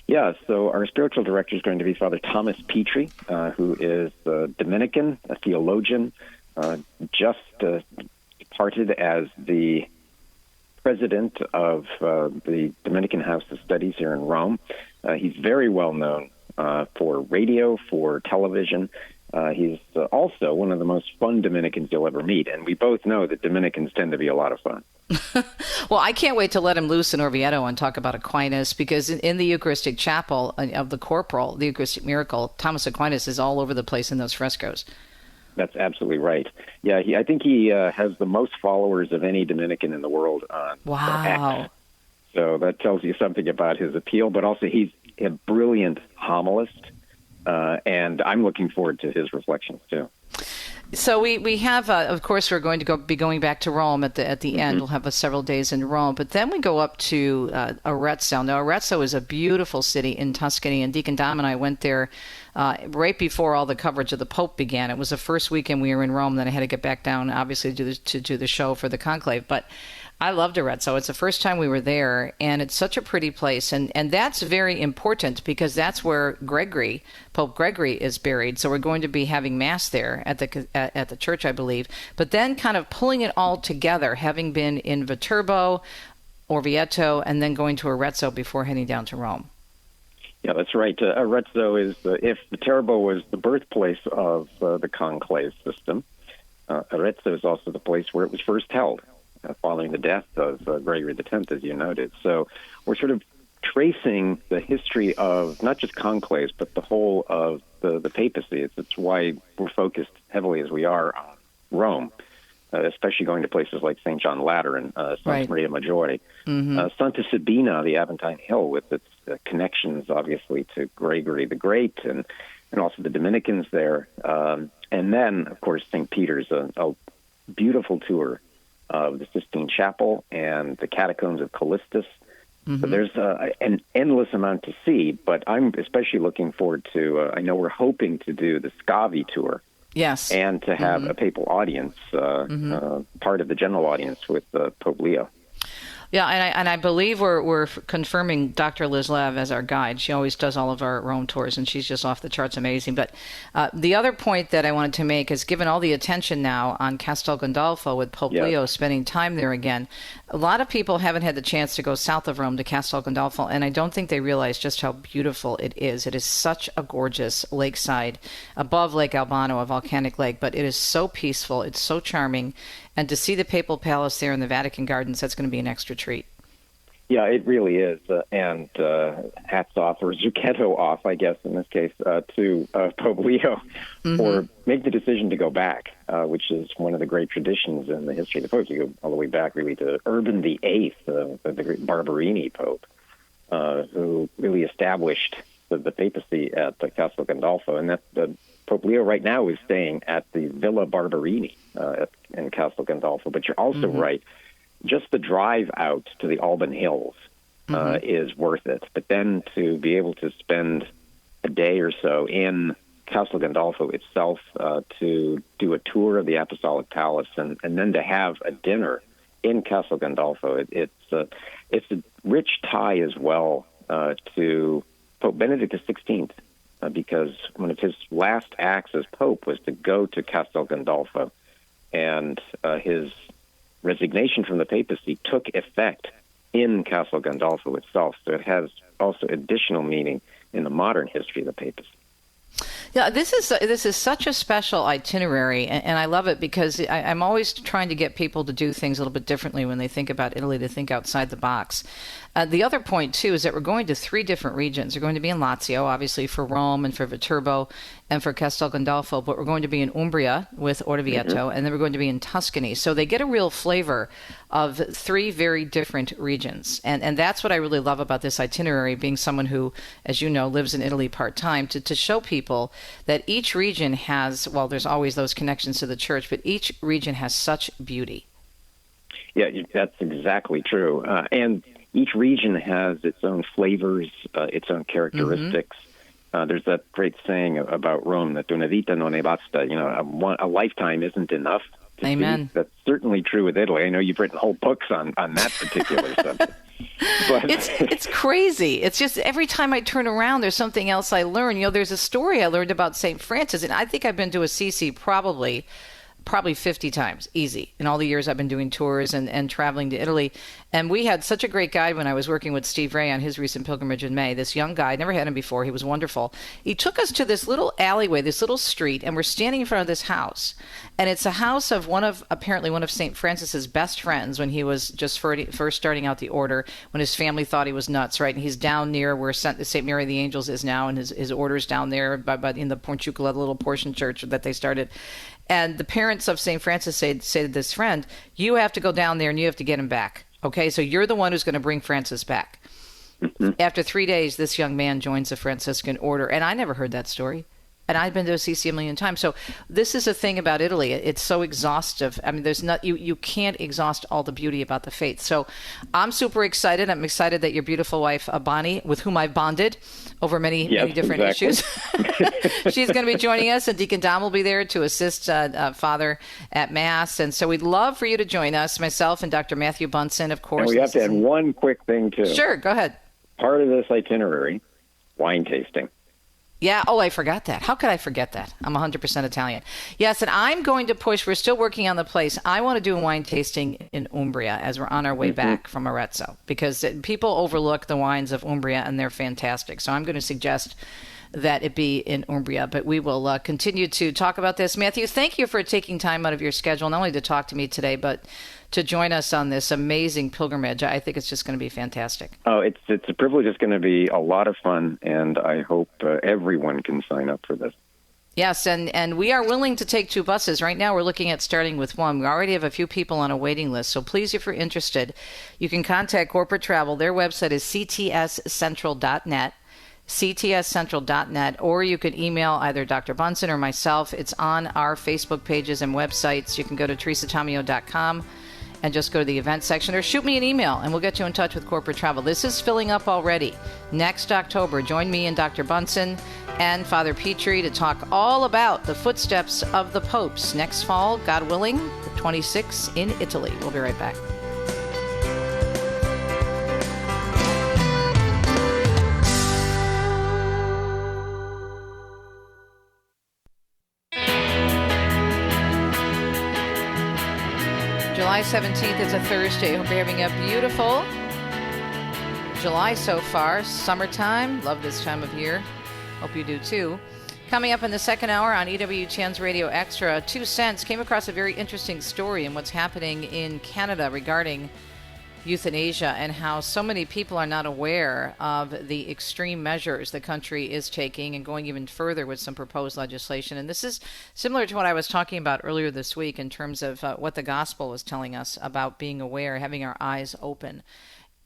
Yeah, so our spiritual director is going to be Father Thomas Petrie, who is a Dominican, a theologian, just departed as the president of the Dominican House of Studies here in Rome. He's very well known for radio, for television. He's also one of the most fun Dominicans you'll ever meet, and we both know that Dominicans tend to be a lot of fun. Well, I can't wait to let him loose in Orvieto and talk about Aquinas, because in the Eucharistic Chapel of the Corporal, the Eucharistic Miracle, Thomas Aquinas is all over the place in those frescoes. That's absolutely right. Yeah, I think he has the most followers of any Dominican in the world on X. So that tells you something about his appeal, but also he's a brilliant homilist, and I'm looking forward to his reflections, too. So we have, of course, we're going to be going back to Rome at the end. We'll have several days in Rome, but then we go up to Arezzo. Now, Arezzo is a beautiful city in Tuscany, and Deacon Dom and I went there right before all the coverage of the Pope began. It was the first weekend we were in Rome. Then I had to get back down, obviously, to do the show for the conclave. But I loved Arezzo. It's the first time we were there, and it's such a pretty place. And that's very important, because that's where Pope Gregory is buried. So we're going to be having Mass there at the church, I believe. But then kind of pulling it all together, having been in Viterbo, Orvieto, and then going to Arezzo before heading down to Rome. Yeah, that's right. Arezzo is, if Viterbo was the birthplace of the conclave system, Arezzo is also the place where it was first held, following the death of Gregory X, as you noted. So we're sort of tracing the history of not just conclaves, but the whole of the papacy. It's why we're focused heavily as we are on Rome, especially going to places like St. John Lateran, Santa Maria Maggiore, Santa Sabina, the Aventine Hill, with its connections, obviously, to Gregory the Great and also the Dominicans there. And then, of course, St. Peter's, a beautiful tour of the Sistine Chapel and the catacombs of Callistus. So there's an endless amount to see, but I'm especially looking forward to, I know we're hoping to do the Scavi tour. Yes. And to have a papal audience, part of the general audience with Pope Leo. Yeah, and I believe we're confirming Dr. Liz Lev as our guide. She always does all of our Rome tours, and she's just off the charts amazing. But the other point that I wanted to make is, given all the attention now on Castel Gandolfo with Pope Leo spending time there again, a lot of people haven't had the chance to go south of Rome to Castel Gandolfo, and I don't think they realize just how beautiful it is. It is such a gorgeous lakeside above Lake Albano, a volcanic lake, but it is so peaceful. It's so charming. And to see the Papal Palace there in the Vatican Gardens, that's going to be an extra treat. Yeah, it really is. And hats off, or zucchetto off, I guess, in this case, to Pope Leo for making the decision to go back, which is one of the great traditions in the history of the Pope. You go all the way back, really, to Urban VIII, the great Barberini Pope, who really established the papacy at Castel Gandolfo. And that Pope Leo right now is staying at the Villa Barberini in Castel Gandolfo. But you're also right. Just the drive out to the Alban Hills is worth it. But then to be able to spend a day or so in Castel Gandolfo itself, to do a tour of the Apostolic Palace, and then to have a dinner in Castel Gandolfo, it's a rich tie as well to Pope Benedict XVI, because one of his last acts as Pope was to go to Castel Gandolfo, and his resignation from the papacy took effect in Castel Gandolfo itself. So it has also additional meaning in the modern history of the papacy. Yeah, this is such a special itinerary, and I love it, because I'm always trying to get people to do things a little bit differently when they think about Italy, to think outside the box. The other point, too, is that we're going to 3 different regions. We're going to be in Lazio, obviously, for Rome and for Viterbo and for Castel Gandolfo, but we're going to be in Umbria with Orvieto, and then we're going to be in Tuscany. So they get a real flavor of 3 very different regions. And that's what I really love about this itinerary, being someone who, as you know, lives in Italy part-time, to show people that each region has, well, there's always those connections to the church, but each region has such beauty. Yeah, that's exactly true. And each region has its own flavors, its own characteristics. There's that great saying about Rome, that una vita non ne basta. You know, a lifetime isn't enough Amen. That's certainly true with Italy. I know you've written whole books on that particular subject. But It's crazy. It's just every time I turn around, there's something else I learn. There's a story I learned about St. Francis, and I think I've been to Assisi probably 50 times, easy, in all the years I've been doing tours and traveling to Italy. And we had such a great guide when I was working with Steve Ray on his recent pilgrimage in May. This young guy, never had him before. He was wonderful. He took us to this little alleyway, this little street, and we're standing in front of this house. And it's a house of apparently one of St. Francis's best friends when he was just first starting out the order, when his family thought he was nuts, right? And he's down near where St. Mary of the Angels is now, and his order's down there in the Portucula, the little portion church that they started. And the parents of St. Francis say to this friend, you have to go down there and you have to get him back. Okay, so you're the one who's going to bring Francis back. Mm-hmm. After 3 days, this young man joins the Franciscan order. And I never heard that story. And I've been to Assisi a million times. So this is a thing about Italy. It's so exhaustive. I mean, you can't exhaust all the beauty about the faith. So I'm super excited. I'm excited that your beautiful wife, Bonnie, with whom I've bonded over many different issues, she's going to be joining us. And Deacon Dom will be there to assist Father at Mass. And so we'd love for you to join us, myself and Dr. Matthew Bunson, of course. And we have to add one quick thing, too. Sure, go ahead. Part of this itinerary, wine tasting. Yeah. Oh, I forgot that. How could I forget that? I'm 100% Italian. Yes, and I'm going to push. We're still working on the place. I want to do a wine tasting in Umbria as we're on our way back from Arezzo, because people overlook the wines of Umbria, and they're fantastic. So I'm going to suggest that it be in Umbria, but we will continue to talk about this. Matthew, thank you for taking time out of your schedule, not only to talk to me today, but to join us on this amazing pilgrimage. I think it's just going to be fantastic. Oh, it's a privilege. It's going to be a lot of fun, and I hope everyone can sign up for this. Yes, and we are willing to take 2 buses. Right now we're looking at starting with 1. We already have a few people on a waiting list, so please, if you're interested, you can contact Corporate Travel. Their website is ctscentral.net. ctscentral.net, or you could email either Dr. Bunson or myself. It's on our Facebook pages and websites. You can go to teresatomio.com and just go to the event section, or shoot me an email and we'll get you in touch with Corporate Travel. This is filling up already. Next October, join me and Dr. Bunson and Father Petrie to talk all about the footsteps of the popes next fall, God willing, the 26th in Italy. We'll be right back. July 17th is a Thursday. Hope you're having a beautiful July so far. Summertime. Love this time of year. Hope you do too. Coming up in the second hour on EWTN's Radio Extra, 2 Cents came across a very interesting story in what's happening in Canada regarding euthanasia and how so many people are not aware of the extreme measures the country is taking and going even further with some proposed legislation. And this is similar to what I was talking about earlier this week in terms of what the gospel is telling us about being aware, having our eyes open.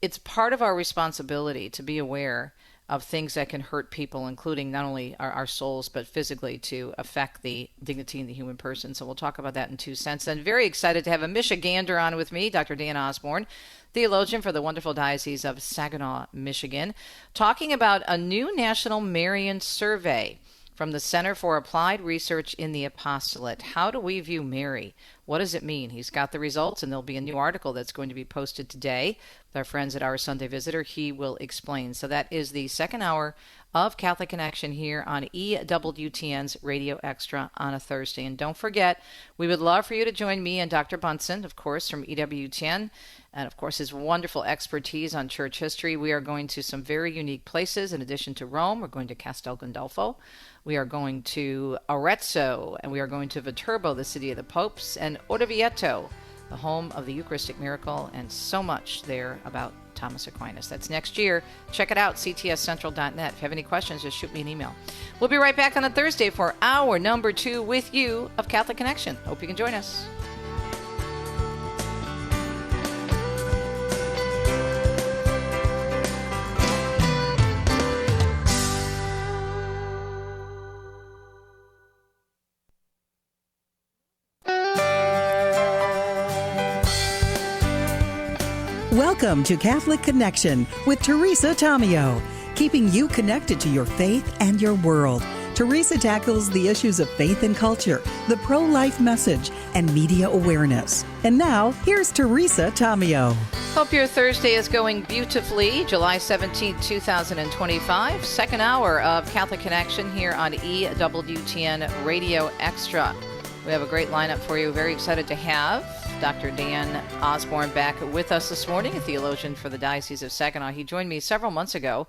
It's part of our responsibility to be aware of things that can hurt people, including not only our souls, but physically to affect the dignity in the human person. So we'll talk about that in 2 cents. And very excited to have a Michigander on with me, Dr. Dan Osborn, theologian for the wonderful Diocese of Saginaw, Michigan, talking about a new national Marian survey from the Center for Applied Research in the Apostolate. How do we view Mary? What does it mean? He's got the results, and there'll be a new article that's going to be posted today with our friends at Our Sunday Visitor. He will explain. So that is the second hour of Catholic Connection here on EWTN's Radio Extra on a Thursday. And don't forget, we would love for you to join me and Dr. Bunson, of course, from EWTN, and of course his wonderful expertise on church history. We are going to some very unique places. In addition to Rome, we're going to Castel Gandolfo. We are going to Arezzo, and we are going to Viterbo, the city of the popes, and Orvieto, the home of the Eucharistic miracle, and so much there about Thomas Aquinas. That's next year. Check it out, ctscentral.net. If you have any questions, just shoot me an email. We'll be right back on a Thursday for hour number 2 with you of Catholic Connection. Hope you can join us. Welcome to Catholic Connection with Teresa Tomio, keeping you connected to your faith and your world. Teresa tackles the issues of faith and culture, the pro-life message, and media awareness. And now, here's Teresa Tamio. Hope your Thursday is going beautifully. July 17th, 2025. Second hour of Catholic Connection here on EWTN Radio Extra. We have a great lineup for you. Very excited to have Dr. Dan Osborn back with us this morning, a theologian for the Diocese of Saginaw. He joined me several months ago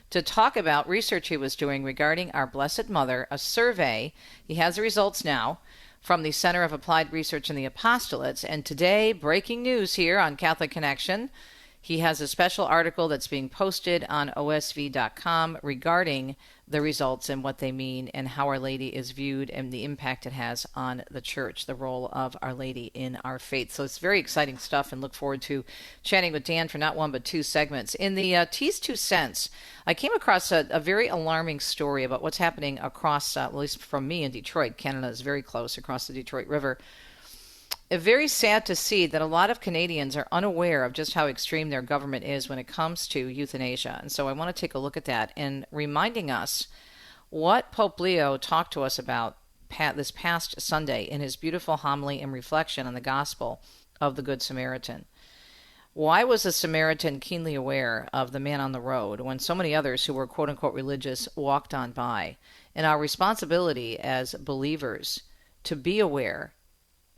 to talk about research he was doing regarding our Blessed Mother, a survey. He has the results now from the Center of Applied Research in the Apostolates. And today, breaking news here on Catholic Connection, he has a special article that's being posted on osv.com regarding the results and what they mean and how Our Lady is viewed and the impact it has on the Church, the role of Our Lady in our faith. So it's very exciting stuff, and look forward to chatting with Dan for not one but two segments. In the T's 2 cents, I came across a very alarming story about what's happening across, at least from me in Detroit. Canada is very close across the Detroit River. Very sad to see that a lot of Canadians are unaware of just how extreme their government is when it comes to euthanasia. And so I want to take a look at that and reminding us what Pope Leo talked to us about this past Sunday in his beautiful homily and reflection on the gospel of the Good Samaritan. Why was the Samaritan keenly aware of the man on the road when so many others who were quote-unquote religious walked on by? And our responsibility as believers to be aware.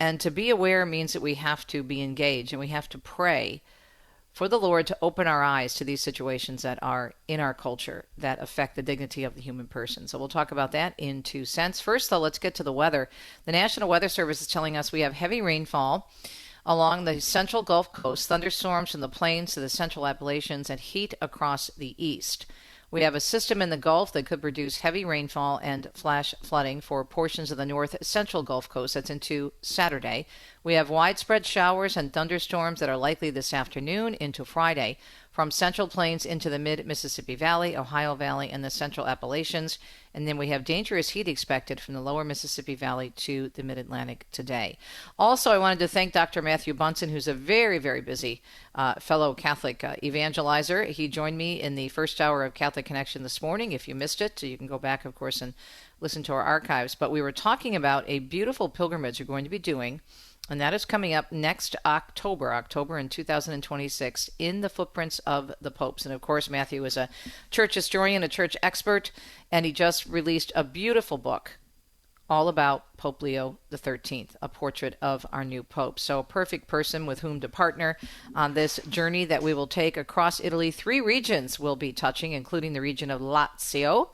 And to be aware means that we have to be engaged and we have to pray for the Lord to open our eyes to these situations that are in our culture that affect the dignity of the human person. So we'll talk about that in 2 cents. First, though, let's get to the weather. The National Weather Service is telling us we have heavy rainfall along the central Gulf Coast, thunderstorms from the plains to the central Appalachians, and heat across the east. We have a system in the Gulf that could produce heavy rainfall and flash flooding for portions of the north central Gulf Coast. That's into Saturday. We have widespread showers and thunderstorms that are likely this afternoon into Friday from Central Plains into the mid-Mississippi Valley, Ohio Valley, and the Central Appalachians. And then we have dangerous heat expected from the lower Mississippi Valley to the Mid-Atlantic today. Also, I wanted to thank Dr. Matthew Bunson, who's a very, very busy fellow Catholic evangelizer. He joined me in the first hour of Catholic Connection this morning. If you missed it, you can go back, of course, and listen to our archives. But we were talking about a beautiful pilgrimage you're going to be doing, and that is coming up next October in 2026, in the footprints of the popes. And of course, Matthew is a church historian, a church expert, and he just released a beautiful book all about Pope Leo XIII, a portrait of our new pope. So a perfect person with whom to partner on this journey that we will take across Italy. 3 regions we'll be touching, including the region of Lazio,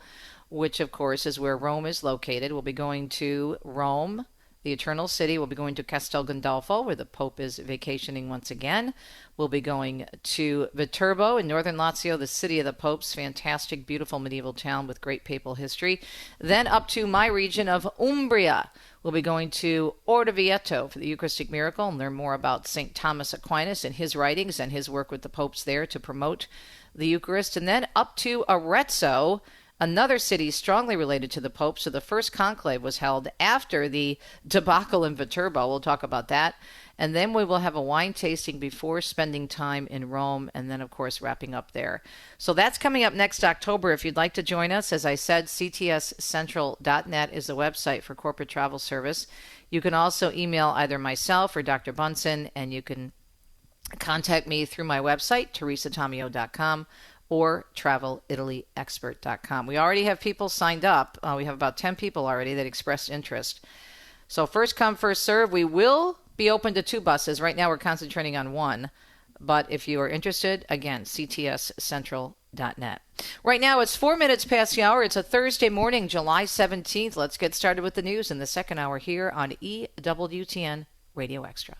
which of course is where Rome is located. We'll be going to Rome, the Eternal City. We'll be going to Castel Gandolfo, where the Pope is vacationing once again. We'll be going to Viterbo in northern Lazio, the city of the popes. Fantastic, beautiful medieval town with great papal history. Then up to my region of Umbria. We'll be going to Orvieto for the Eucharistic miracle and learn more about St. Thomas Aquinas and his writings and his work with the popes there to promote the Eucharist. And then up to Arezzo, another city strongly related to the Pope. So the first conclave was held after the debacle in Viterbo. We'll talk about that. And then we will have a wine tasting before spending time in Rome, and then, of course, wrapping up there. So that's coming up next October. If you'd like to join us, as I said, ctscentral.net is the website for corporate travel service. You can also email either myself or Dr. Bunson, and you can contact me through my website, teresatamio.com, or travelitalyexpert.com. We already have people signed up. We have about 10 people already that expressed interest. So first come, first serve. We will be open to 2 buses. Right now we're concentrating on 1. But if you are interested, again, ctscentral.net. Right now it's 4 minutes past the hour. It's a Thursday morning, July 17th. Let's get started with the news in the second hour here on EWTN Radio Extra.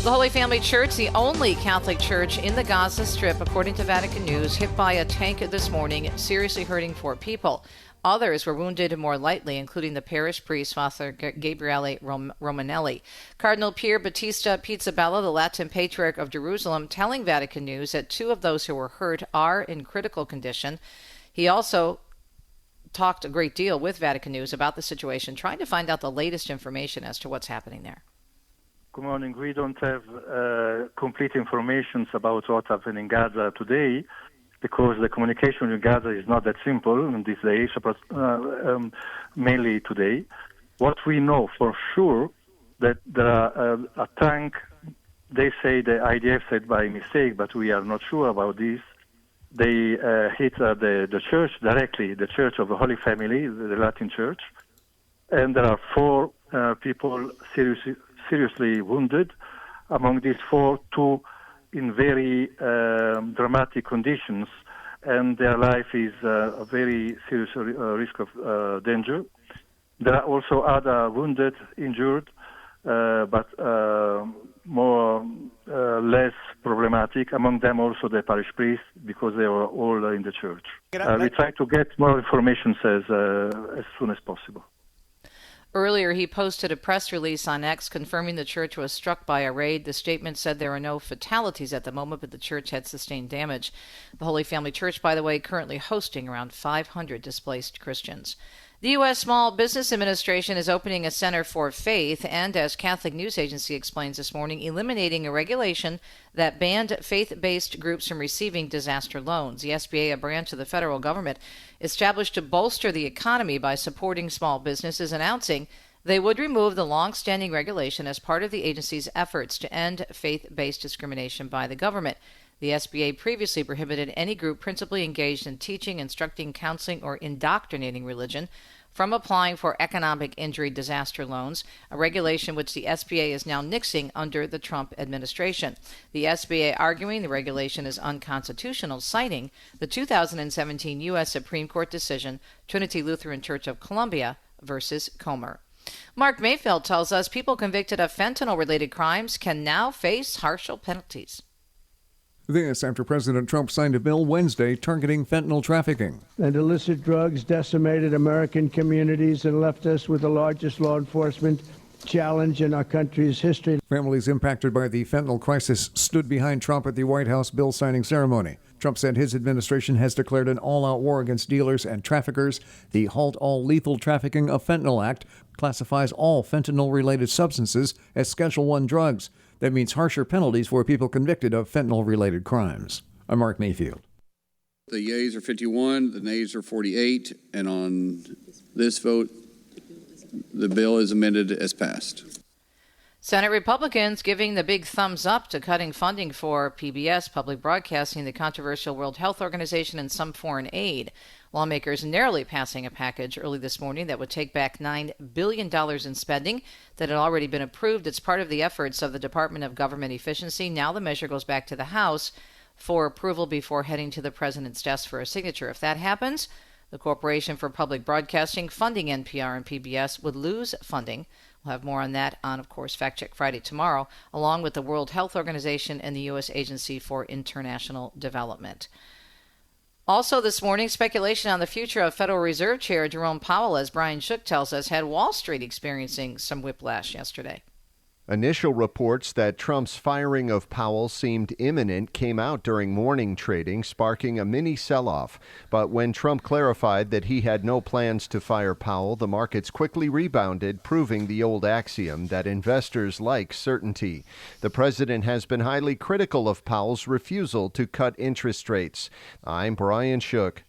The Holy Family Church, the only Catholic church in the Gaza Strip, according to Vatican News, hit by a tank this morning, seriously hurting 4 people. Others were wounded more lightly, including the parish priest, Father Gabriele Romanelli. Cardinal Pier Battista Pizzaballa, the Latin Patriarch of Jerusalem, telling Vatican News that 2 of those who were hurt are in critical condition. He also talked a great deal with Vatican News about the situation, trying to find out the latest information as to what's happening there. Good morning. We don't have complete information about what happened in Gaza today. because the communication with Gaza is not that simple in these days, mainly today. What we know for sure that there are a tank, they say the IDF said by mistake, but we are not sure about this. They hit the church directly, the Church of the Holy Family, the Latin Church, and there are 4 people seriously wounded. Among these 4, 2 in very dramatic conditions, and their life is a very serious risk of danger. There are also other wounded, injured, but less problematic. Among them also the parish priest, because they were all in the church. We try to get more information as soon as possible. Earlier, he posted a press release on X confirming the church was struck by a raid. The statement said there are no fatalities at the moment, but the church had sustained damage. The Holy Family Church, by the way, currently hosting around 500 displaced Christians. The U.S. Small Business Administration is opening a Center for Faith and, as Catholic News Agency explains this morning, eliminating a regulation that banned faith-based groups from receiving disaster loans. The SBA, a branch of the federal government, established to bolster the economy by supporting small businesses, announcing they would remove the long-standing regulation as part of the agency's efforts to end faith-based discrimination by the government. The SBA previously prohibited any group principally engaged in teaching, instructing, counseling, or indoctrinating religion from applying for economic injury disaster loans, a regulation which the SBA is now nixing under the Trump administration. The SBA arguing the regulation is unconstitutional, citing the 2017 U.S. Supreme Court decision, Trinity Lutheran Church of Columbia versus Comer. Mark Mayfield tells us people convicted of fentanyl-related crimes can now face harsher penalties. This after President Trump signed a bill Wednesday targeting fentanyl trafficking. And illicit drugs decimated American communities and left us with the largest law enforcement challenge in our country's history. Families impacted by the fentanyl crisis stood behind Trump at the White House bill signing ceremony. Trump said his administration has declared an all-out war against dealers and traffickers. The Halt All Lethal Trafficking of Fentanyl Act classifies all fentanyl-related substances as Schedule I drugs. That means harsher penalties for people convicted of fentanyl-related crimes. I'm Mark Mayfield. The yeas are 51, the nays are 48, and on this vote, the bill is amended as passed. Senate Republicans giving the big thumbs up to cutting funding for PBS, public broadcasting, the controversial World Health Organization, and some foreign aid. Lawmakers narrowly passing a package early this morning that would take back $9 billion in spending that had already been approved. It's part of the efforts of the Department of Government Efficiency. Now the measure goes back to the House for approval before heading to the president's desk for a signature. If that happens, the Corporation for Public Broadcasting funding NPR and PBS would lose funding. We'll have more on that on, of course, Fact Check Friday tomorrow, along with the World Health Organization and the U.S. Agency for International Development. Also this morning, speculation on the future of Federal Reserve Chair Jerome Powell, as Brian Shook tells us, had Wall Street experiencing some whiplash yesterday. Initial reports that Trump's firing of Powell seemed imminent came out during morning trading, sparking a mini sell-off. But when Trump clarified that he had no plans to fire Powell, the markets quickly rebounded, proving the old axiom that investors like certainty. The president has been highly critical of Powell's refusal to cut interest rates. I'm Brian Shook.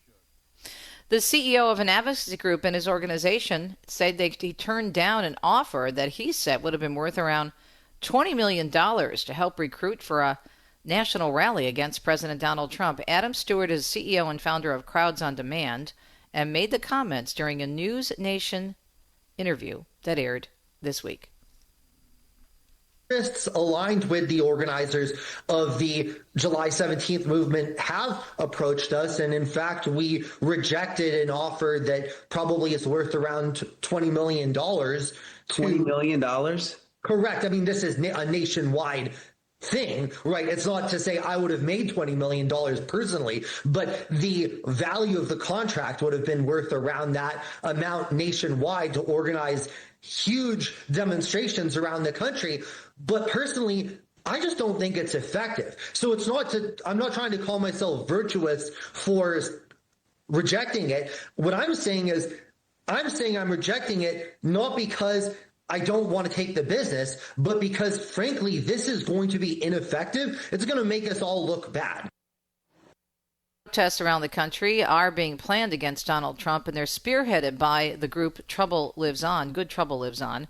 The CEO of an advocacy group in his organization said he turned down an offer that he said would have been worth around $20 million to help recruit for a national rally against President Donald Trump. Adam Stewart is CEO and founder of Crowds on Demand and made the comments during a News Nation interview that aired this week. Aligned with the organizers of the July 17th movement have approached us, and in fact, we rejected an offer that probably is worth around $20 million. $20 million? Correct. I mean, this is a nationwide thing, right? It's not to say I would have made $20 million personally, but the value of the contract would have been worth around that amount nationwide to organize huge demonstrations around the country. But personally, I just don't think it's effective. So I'm not trying to call myself virtuous for rejecting it. What I'm saying is I'm rejecting it not because I don't want to take the business, but because, frankly, this is going to be ineffective. It's going to make us all look bad. Protests around the country are being planned against Donald Trump, and they're spearheaded by the group Trouble Lives On, Good Trouble Lives On.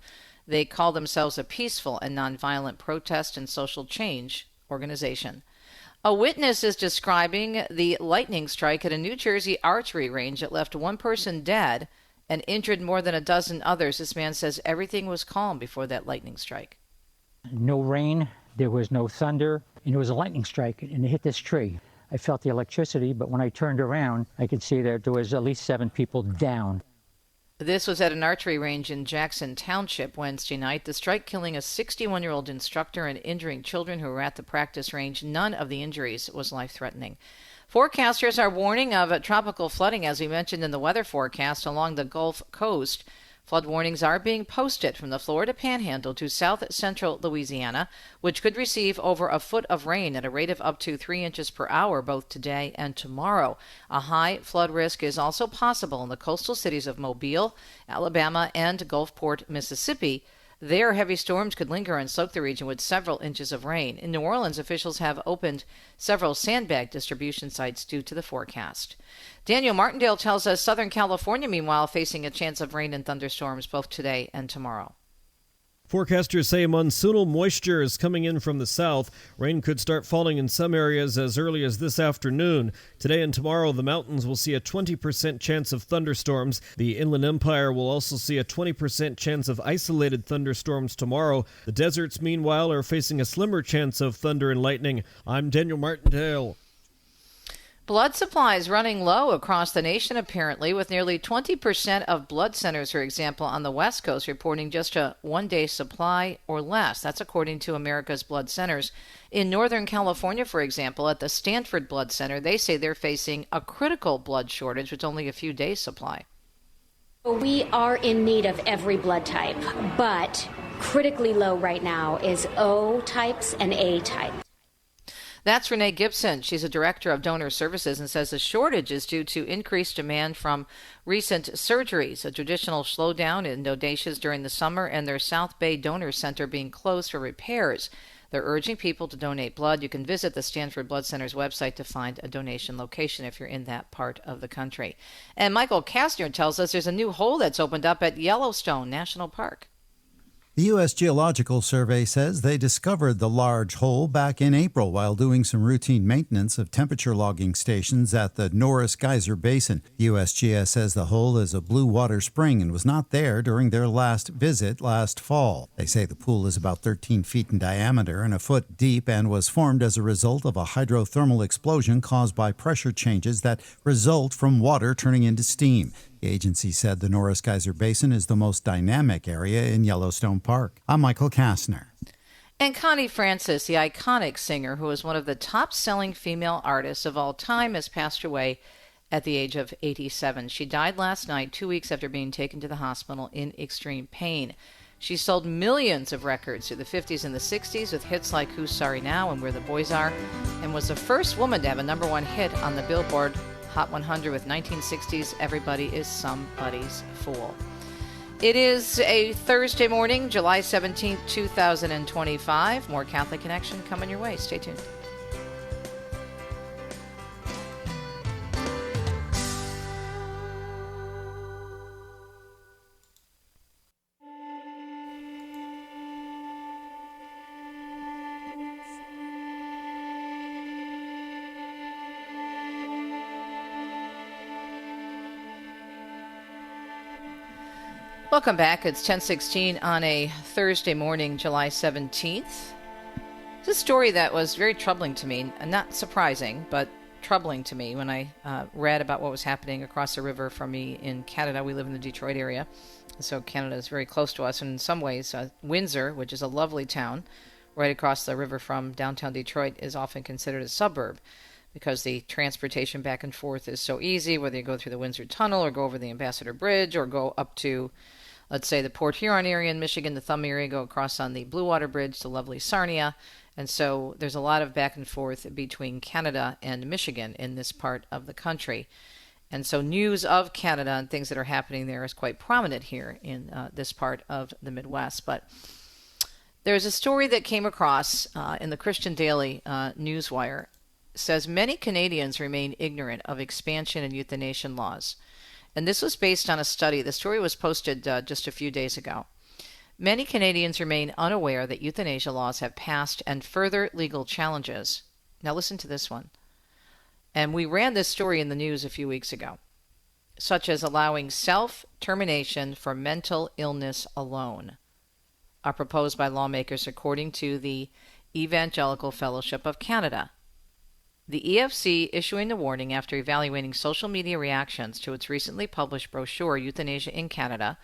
They call themselves a peaceful and nonviolent protest and social change organization. A witness is describing the lightning strike at a New Jersey archery range that left one person dead and injured more than a dozen others. This man says everything was calm before that lightning strike. No rain, there was no thunder, and it was a lightning strike, and it hit this tree. I felt the electricity, but when I turned around, I could see that there was at least 7 people down. This was at an archery range in Jackson Township Wednesday night. The strike killing a 61-year-old instructor and injuring children who were at the practice range. None of the injuries was life-threatening. Forecasters are warning of tropical flooding, as we mentioned in the weather forecast, along the Gulf Coast. Flood warnings are being posted from the Florida Panhandle to south central Louisiana, which could receive over a foot of rain at a rate of up to 3 inches per hour both today and tomorrow. A high flood risk is also possible in the coastal cities of Mobile, Alabama, and Gulfport, Mississippi. There, heavy storms could linger and soak the region with several inches of rain. In New Orleans, officials have opened several sandbag distribution sites due to the forecast. Daniel Martindale tells us Southern California, meanwhile, facing a chance of rain and thunderstorms both today and tomorrow. Forecasters say monsoonal moisture is coming in from the south. Rain could start falling in some areas as early as this afternoon. Today and tomorrow, the mountains will see a 20% chance of thunderstorms. The Inland Empire will also see a 20% chance of isolated thunderstorms tomorrow. The deserts, meanwhile, are facing a slimmer chance of thunder and lightning. I'm Daniel Martindale. Blood supplies running low across the nation, apparently, with nearly 20% of blood centers, for example, on the West Coast reporting just a one-day supply or less. That's according to America's Blood Centers. In Northern California, for example, at the Stanford Blood Center, they say they're facing a critical blood shortage with only a few days' supply. We are in need of every blood type, but critically low right now is O types and A types. That's Renee Gibson. She's a director of donor services and says the shortage is due to increased demand from recent surgeries, a traditional slowdown in donations during the summer, and their South Bay Donor Center being closed for repairs. They're urging people to donate blood. You can visit the Stanford Blood Center's website to find a donation location if you're in that part of the country. And Michael Kastner tells us there's a new hole that's opened up at Yellowstone National Park. The U.S. Geological Survey says they discovered the large hole back in April while doing some routine maintenance of temperature logging stations at the Norris Geyser Basin. USGS says the hole is a blue water spring and was not there during their last visit last fall. They say the pool is about 13 feet in diameter and a foot deep and was formed as a result of a hydrothermal explosion caused by pressure changes that result from water turning into steam. The agency said the Norris Geyser Basin is the most dynamic area in Yellowstone Park. I'm Michael Kastner. And Connie Francis, the iconic singer who is one of the top-selling female artists of all time, has passed away at the age of 87. She died last night, 2 weeks after being taken to the hospital in extreme pain. She sold millions of records through the 50s and the 60s with hits like Who's Sorry Now and Where the Boys Are, and was the first woman to have a #1 hit on the Billboard Hot 100 with 1960's Everybody Is Somebody's Fool. It is a Thursday morning, July 17th, 2025. More Catholic Connection coming your way. Stay tuned. Welcome back. It's 10:16 on a Thursday morning, July 17th. It's a story that was very troubling to me, not surprising, but troubling to me when I read about what was happening across the river from me in Canada. We live in the Detroit area, so Canada is very close to us. And in some ways, Windsor, which is a lovely town right across the river from downtown Detroit, is often considered a suburb because the transportation back and forth is so easy, whether you go through the Windsor Tunnel or go over the Ambassador Bridge or go up to, let's say, the Port Huron area in Michigan, the Thumb area, go across on the Blue Water Bridge to lovely Sarnia. And so there's a lot of back and forth between Canada and Michigan in this part of the country. And so news of Canada and things that are happening there is quite prominent here in this part of the Midwest. But there's a story that came across in the Christian Daily Newswire says many Canadians remain ignorant of expansion and euthanasia laws. And this was based on a study. The story was posted just a few days ago. Many Canadians remain unaware that euthanasia laws have passed and further legal challenges. Now listen to this one. And we ran this story in the news a few weeks ago, such as allowing self-termination for mental illness alone, are proposed by lawmakers according to the Evangelical Fellowship of Canada. The EFC issuing the warning after evaluating social media reactions to its recently published brochure, Euthanasia in Canada,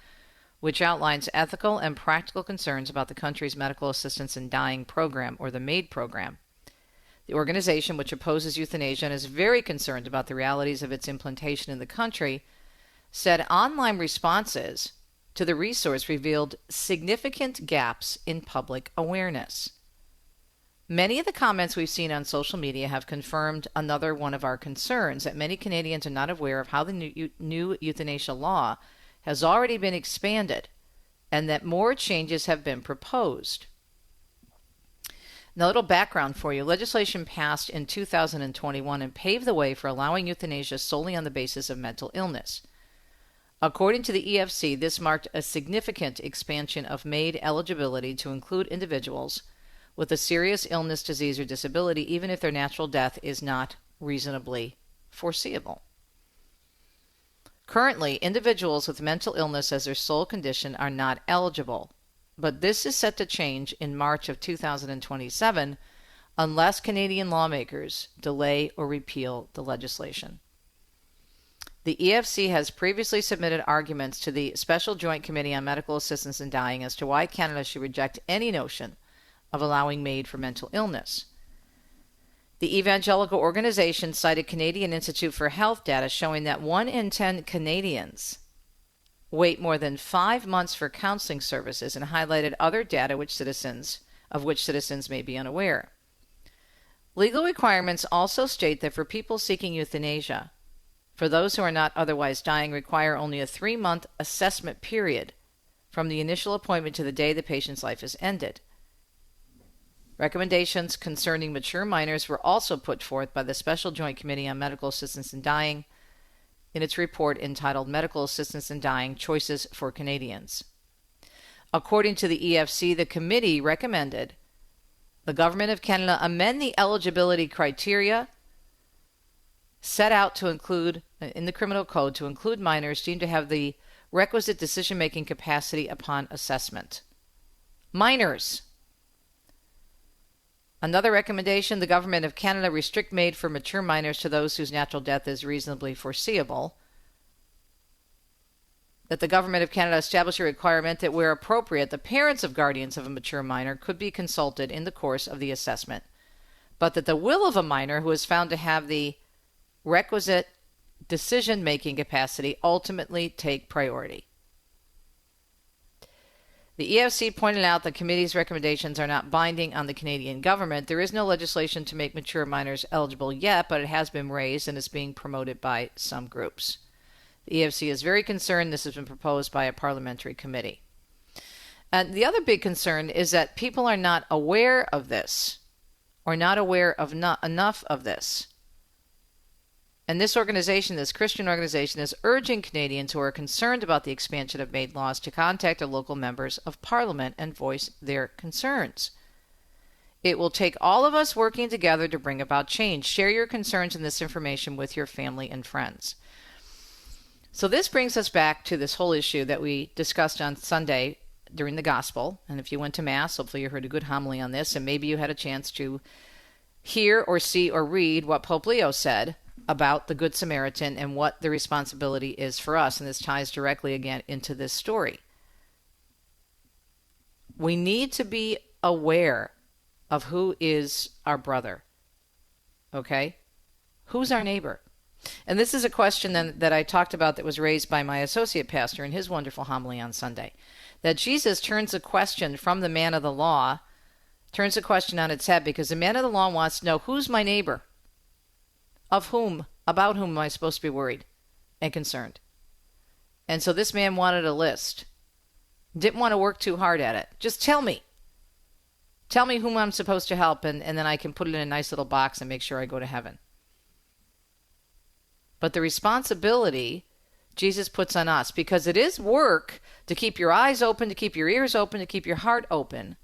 which outlines ethical and practical concerns about the country's Medical Assistance in Dying program, or the MAID program. The organization, which opposes euthanasia and is very concerned about the realities of its implementation in the country, said online responses to the resource revealed significant gaps in public awareness. Many of the comments we've seen on social media have confirmed another one of our concerns, that many Canadians are not aware of how the new euthanasia law has already been expanded and that more changes have been proposed. Now, a little background for you. Legislation passed in 2021 and paved the way for allowing euthanasia solely on the basis of mental illness. According to the EFC, this marked a significant expansion of MAID eligibility to include individuals with a serious illness, disease, or disability, even if their natural death is not reasonably foreseeable. Currently, individuals with mental illness as their sole condition are not eligible, but this is set to change in March of 2027 unless Canadian lawmakers delay or repeal the legislation. The EFC has previously submitted arguments to the Special Joint Committee on Medical Assistance in Dying as to why Canada should reject any notion of allowing MAID for mental illness. The evangelical organization cited Canadian Institute for Health data showing that 1 in 10 Canadians wait more than 5 months for counseling services, and highlighted other data of which citizens may be unaware. Legal requirements also state that for people seeking euthanasia, for those who are not otherwise dying, require only a 3-month assessment period from the initial appointment to the day the patient's life is ended. Recommendations concerning mature minors were also put forth by the Special Joint Committee on Medical Assistance in Dying in its report entitled Medical Assistance in Dying: Choices for Canadians. According to the EFC, the committee recommended the Government of Canada amend the eligibility criteria set out to include in the criminal code to include minors deemed to have the requisite decision-making capacity upon assessment. Minors. Another recommendation, the Government of Canada restrict MAID for mature minors to those whose natural death is reasonably foreseeable. That the Government of Canada establish a requirement that where appropriate, the parents of guardians of a mature minor could be consulted in the course of the assessment, but that the will of a minor who is found to have the requisite decision-making capacity ultimately take priority. The EFC pointed out the committee's recommendations are not binding on the Canadian government. There is no legislation to make mature minors eligible yet, but it has been raised and is being promoted by some groups. The EFC is very concerned this has been proposed by a parliamentary committee. And the other big concern is that people are not aware of this, or not aware of enough of this. And this organization, this Christian organization, is urging Canadians who are concerned about the expansion of MAID laws to contact their local members of parliament and voice their concerns. It will take all of us working together to bring about change. Share your concerns and this information with your family and friends. So this brings us back to this whole issue that we discussed on Sunday during the gospel. And if you went to Mass, hopefully you heard a good homily on this, and maybe you had a chance to hear or see or read what Pope Leo said about the Good Samaritan and what the responsibility is for us. And this ties directly again into this story. We need to be aware of who is our brother. Okay? Who's our neighbor? And this is a question that I talked about that was raised by my associate pastor in his wonderful homily on Sunday. That Jesus turns the question from the man of the law, turns the question on its head, because the man of the law wants to know, who's my neighbor? Of whom, about whom am I supposed to be worried and concerned? And so this man wanted a list. Didn't want to work too hard at it. Just tell me. Tell me whom I'm supposed to help, and then I can put it in a nice little box and make sure I go to heaven. But the responsibility Jesus puts on us, because it is work to keep your eyes open, to keep your ears open, to keep your heart open,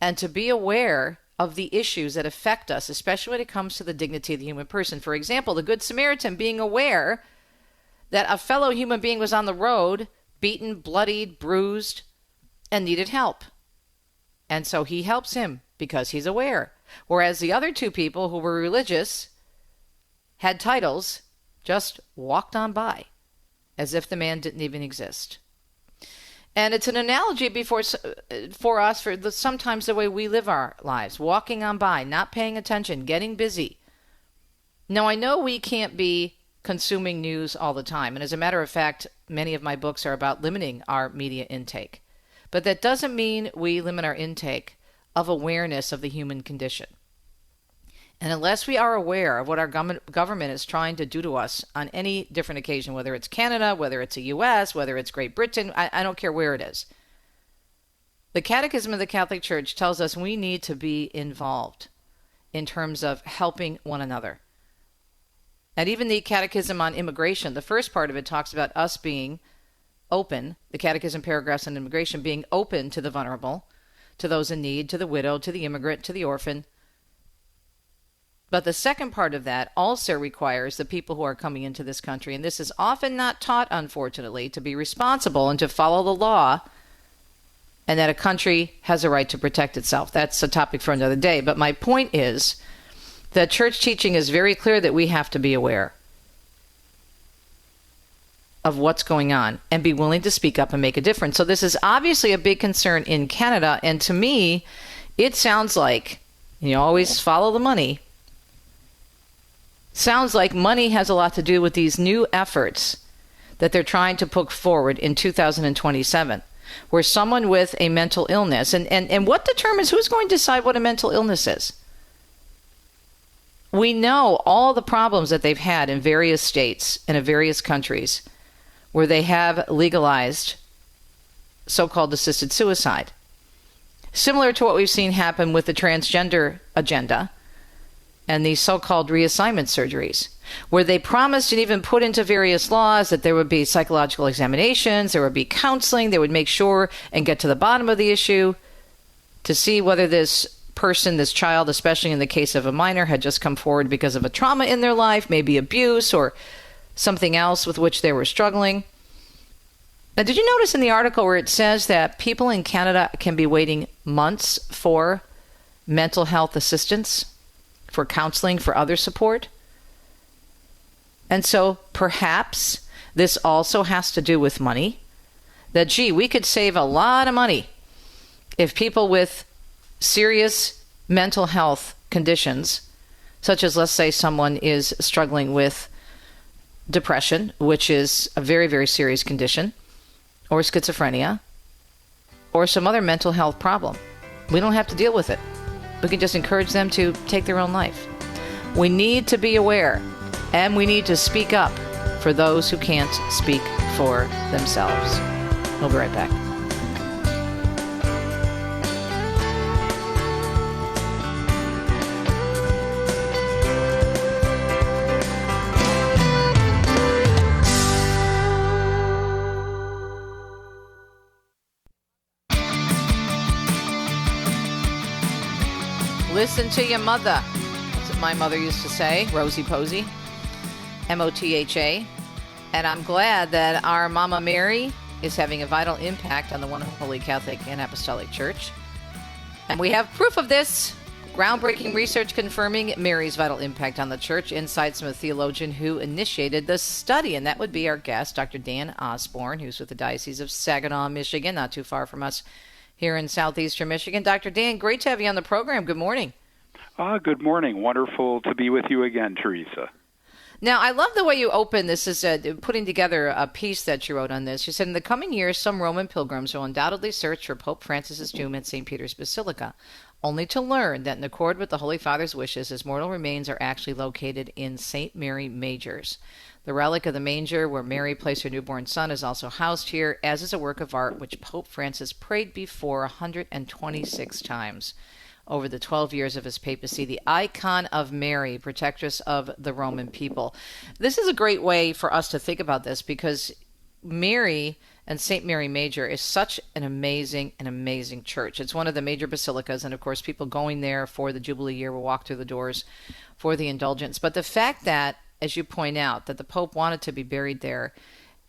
and to be aware of the issues that affect us, especially when it comes to the dignity of the human person. For example, the Good Samaritan being aware that a fellow human being was on the road, beaten, bloodied, bruised, and needed help. And so he helps him because he's aware. Whereas the other two people who were religious, had titles, just walked on by as if the man didn't even exist. And it's an analogy for us for sometimes the way we live our lives, walking on by, not paying attention, getting busy. Now, I know we can't be consuming news all the time. And as a matter of fact, many of my books are about limiting our media intake. But that doesn't mean we limit our intake of awareness of the human condition. And unless we are aware of what our government is trying to do to us on any different occasion, whether it's Canada, whether it's the U.S., whether it's Great Britain, I don't care where it is. The Catechism of the Catholic Church tells us we need to be involved in terms of helping one another. And even the Catechism on Immigration, the first part of it talks about us being open, the Catechism paragraphs on immigration, being open to the vulnerable, to those in need, to the widow, to the immigrant, to the orphan. But the second part of that also requires the people who are coming into this country, and this is often not taught, unfortunately, to be responsible and to follow the law, and that a country has a right to protect itself. That's a topic for another day. But my point is that church teaching is very clear that we have to be aware of what's going on and be willing to speak up and make a difference. So this is obviously a big concern in Canada, and to me, it sounds like, you always follow the money. Sounds like money has a lot to do with these new efforts that they're trying to put forward in 2027, where someone with a mental illness, and what determines who's going to decide what a mental illness is? We know all the problems that they've had in various states and in various countries where they have legalized so-called assisted suicide. Similar to what we've seen happen with the transgender agenda and these so-called reassignment surgeries, where they promised and even put into various laws that there would be psychological examinations, there would be counseling, they would make sure and get to the bottom of the issue to see whether this person, this child, especially in the case of a minor, had just come forward because of a trauma in their life, maybe abuse or something else with which they were struggling. Now, did you notice in the article where it says that people in Canada can be waiting months for mental health assistance, for counseling, for other support? And so perhaps this also has to do with money. That, gee, we could save a lot of money if people with serious mental health conditions, such as, let's say, someone is struggling with depression, which is a very, very serious condition, or schizophrenia, or some other mental health problem. We don't have to deal with it. We can just encourage them to take their own life. We need to be aware, and we need to speak up for those who can't speak for themselves. We'll be right back. Listen to your mother. That's what my mother used to say, Rosie Posey, M-O-T-H-A. And I'm glad that our Mama Mary is having a vital impact on the One Holy Catholic and Apostolic Church. And we have proof of this. Groundbreaking research confirming Mary's vital impact on the church. Insights from a theologian who initiated the study. And that would be our guest, Dr. Dan Osborn, who's with the Diocese of Saginaw, Michigan, not too far from us here in southeastern Michigan. Dr. Dan, great to have you on the program. Good morning. Good morning. Wonderful to be with you again, Teresa. Now, I love the way you open this is putting together a piece that you wrote on this. You said, in the coming years, some Roman pilgrims will undoubtedly search for Pope Francis's tomb at St. Peter's Basilica. only to learn that in accord with the Holy Father's wishes, his mortal remains are actually located in St. Mary Majors. The relic of the manger where Mary placed her newborn son is also housed here, as is a work of art which Pope Francis prayed before 126 times over the 12 years of his papacy, the icon of Mary, protectress of the Roman people. This is a great way for us to think about this, because Mary and St. Mary Major is such an amazing church. It's one of the major basilicas, and of course people going there for the Jubilee year will walk through the doors for the indulgence. But the fact that, as you point out, that the Pope wanted to be buried there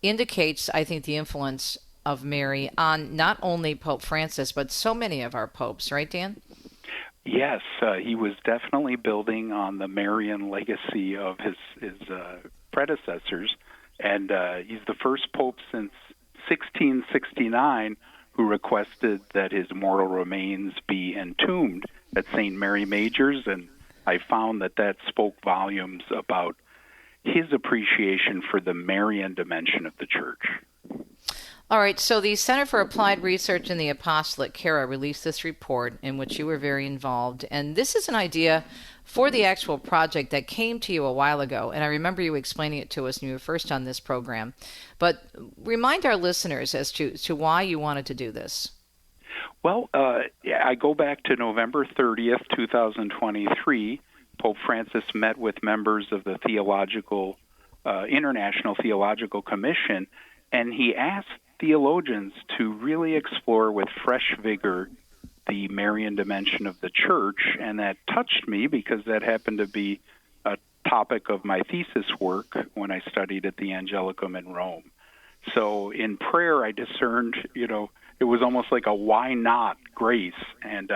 indicates, I think, the influence of Mary on not only Pope Francis, but so many of our popes, right, Dan? Yes, he was definitely building on the Marian legacy of his predecessors, and he's the first pope since 1669 who requested that his mortal remains be entombed at St. Mary Majors, and I found that spoke volumes about his appreciation for the Marian dimension of the church. All right, so the Center for Applied Research in the Apostolate, CARA, released this report in which you were very involved. And this is an idea for the actual project that came to you a while ago. And I remember you explaining it to us when you were first on this program. But remind our listeners as to why you wanted to do this. Well, I go back to November 30th, 2023. Pope Francis met with members of the International Theological Commission, and he asked theologians to really explore with fresh vigor the Marian dimension of the church, and that touched me because that happened to be a topic of my thesis work when I studied at the Angelicum in Rome. So in prayer, I discerned, it was almost like a why not grace, and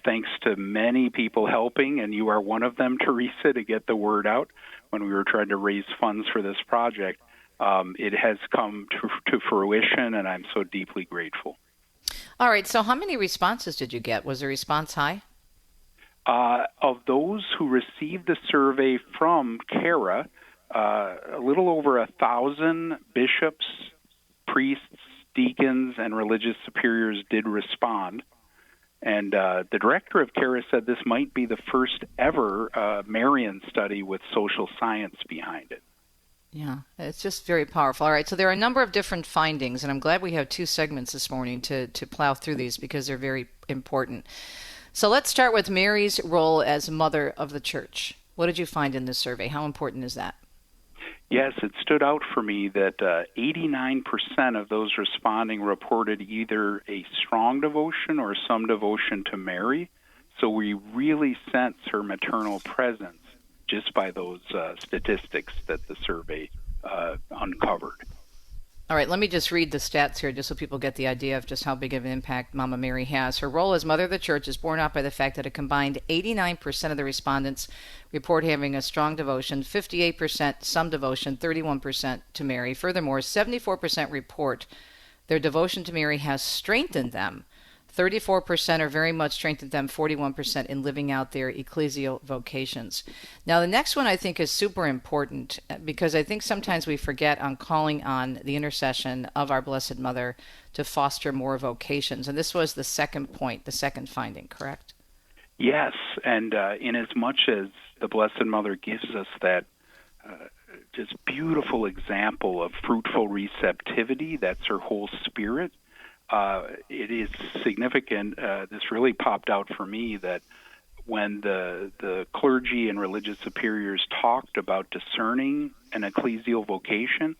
thanks to many people helping, and you are one of them, Teresa, to get the word out when we were trying to raise funds for this project. It has come to fruition, and I'm so deeply grateful. All right, so how many responses did you get? Was the response high? Of those who received the survey from CARA, a little over 1,000 bishops, priests, deacons, and religious superiors did respond. And the director of CARA said this might be the first ever Marian study with social science behind it. Yeah, it's just very powerful. All right, so there are a number of different findings, and I'm glad we have two segments this morning to plow through these because they're very important. So let's start with Mary's role as mother of the church. What did you find in this survey? How important is that? Yes, it stood out for me that 89% of those responding reported either a strong devotion or some devotion to Mary. So we really sense her maternal presence just by those statistics that the survey uncovered. All right, let me just read the stats here just so people get the idea of just how big of an impact Mama Mary has. Her role as Mother of the Church is borne out by the fact that a combined 89% of the respondents report having a strong devotion, 58% some devotion, 31% to Mary. Furthermore, 74% report their devotion to Mary has strengthened them. 34% are very much strengthened them, 41% in living out their ecclesial vocations. Now, the next one I think is super important because I think sometimes we forget on calling on the intercession of our Blessed Mother to foster more vocations. And this was the second point, the second finding, correct? Yes, and in as much as the Blessed Mother gives us that just beautiful example of fruitful receptivity, that's her whole spirit, it is significant. This really popped out for me that when the clergy and religious superiors talked about discerning an ecclesial vocation,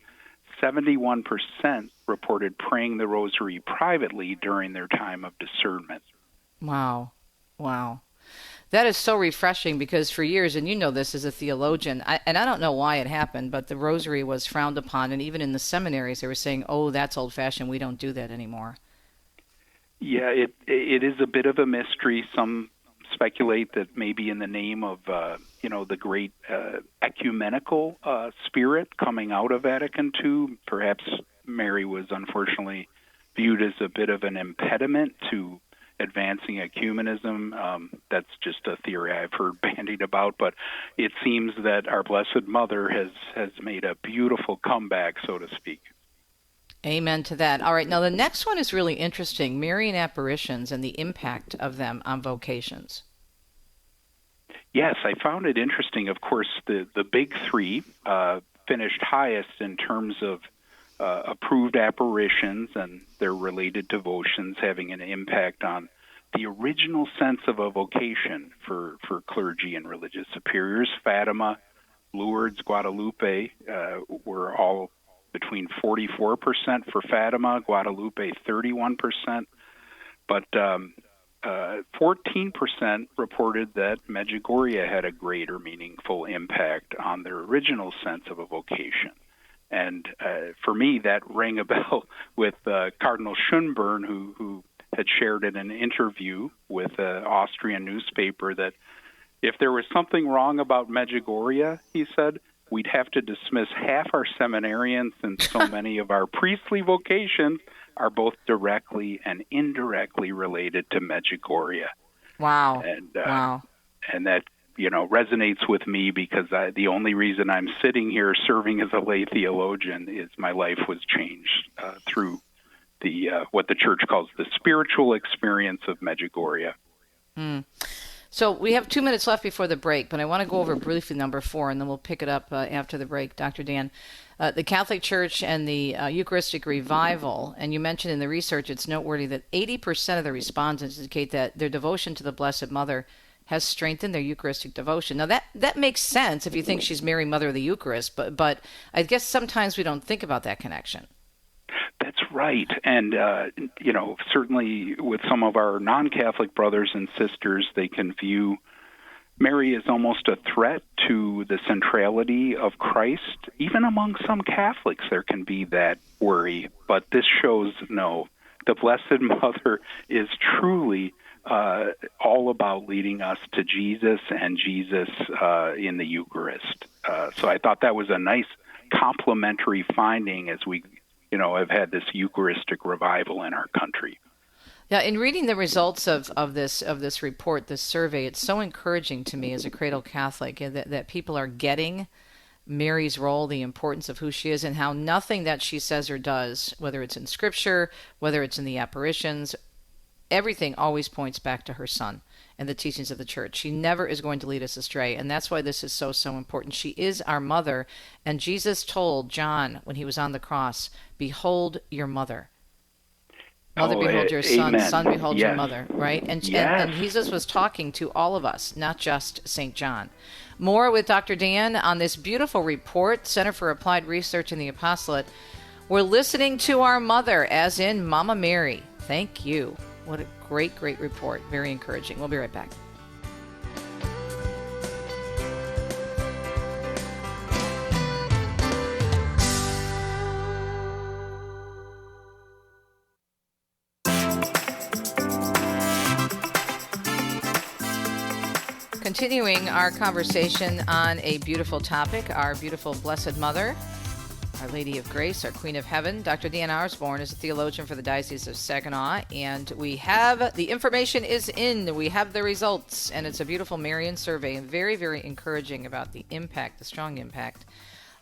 71% reported praying the rosary privately during their time of discernment. Wow. That is so refreshing because for years, and you know this as a theologian, and I don't know why it happened, but the rosary was frowned upon, and even in the seminaries they were saying, oh, that's old-fashioned, we don't do that anymore. Yeah, it is a bit of a mystery. Some speculate that maybe in the name of, the great ecumenical spirit coming out of Vatican II, perhaps Mary was unfortunately viewed as a bit of an impediment to advancing ecumenism. That's just a theory I've heard bandied about, but it seems that our Blessed Mother has made a beautiful comeback, so to speak. Amen to that. All right, now the next one is really interesting, Marian apparitions and the impact of them on vocations. Yes, I found it interesting. Of course, the big three finished highest in terms of approved apparitions and their related devotions having an impact on the original sense of a vocation for clergy and religious superiors. Fatima, Lourdes, Guadalupe were all between 44% for Fatima, Guadalupe 31%, but 14% reported that Medjugorje had a greater meaningful impact on their original sense of a vocation. And for me, that rang a bell with Cardinal Schönborn, who had shared in an interview with an Austrian newspaper that if there was something wrong about Medjugorje, he said, we'd have to dismiss half our seminarians, since so many of our priestly vocations are both directly and indirectly related to Medjugorje. Wow. And, wow. And that, resonates with me because the only reason I'm sitting here serving as a lay theologian is my life was changed through the what the church calls the spiritual experience of Medjugorje. So we have 2 minutes left before the break, but I want to go over briefly number 4, and then we'll pick it up after the break, Dr. Dan. The Catholic Church and the Eucharistic Revival, and you mentioned in the research it's noteworthy that 80% of the respondents indicate that their devotion to the Blessed Mother has strengthened their Eucharistic devotion. Now that makes sense if you think she's Mary, Mother of the Eucharist, but I guess sometimes we don't think about that connection. That's right. And, certainly with some of our non-Catholic brothers and sisters, they can view Mary as almost a threat to the centrality of Christ. Even among some Catholics, there can be that worry. But this shows, no, the Blessed Mother is truly all about leading us to Jesus and Jesus in the Eucharist. So I thought that was a nice complementary finding as we have had this Eucharistic revival in our country. Yeah, in reading the results of this report, this survey, it's so encouraging to me as a cradle Catholic that people are getting Mary's role, the importance of who she is, and how nothing that she says or does, whether it's in Scripture, whether it's in the apparitions, everything always points back to her Son and the teachings of the Church. She never is going to lead us astray, and that's why this is so important. She is our mother, and Jesus told John when he was on the cross, "Behold your mother. Mother, behold your son. Amen. Son, behold your Yes. mother." Right? And Yes. Jesus was talking to all of us, not just St. John. More with Dr. Dan on this beautiful report, Center for Applied Research in the Apostolate. We're listening to our mother, as in Mama Mary. Thank you. What a great report. Very encouraging. We'll be right back. Continuing our conversation on a beautiful topic, our beautiful Blessed Mother, Our Lady of Grace, our Queen of Heaven. Dr. Dan Osborn is a theologian for the Diocese of Saginaw, and we have the information is in. We have the results, and it's a beautiful Marian survey, and very, very encouraging about the impact, the strong impact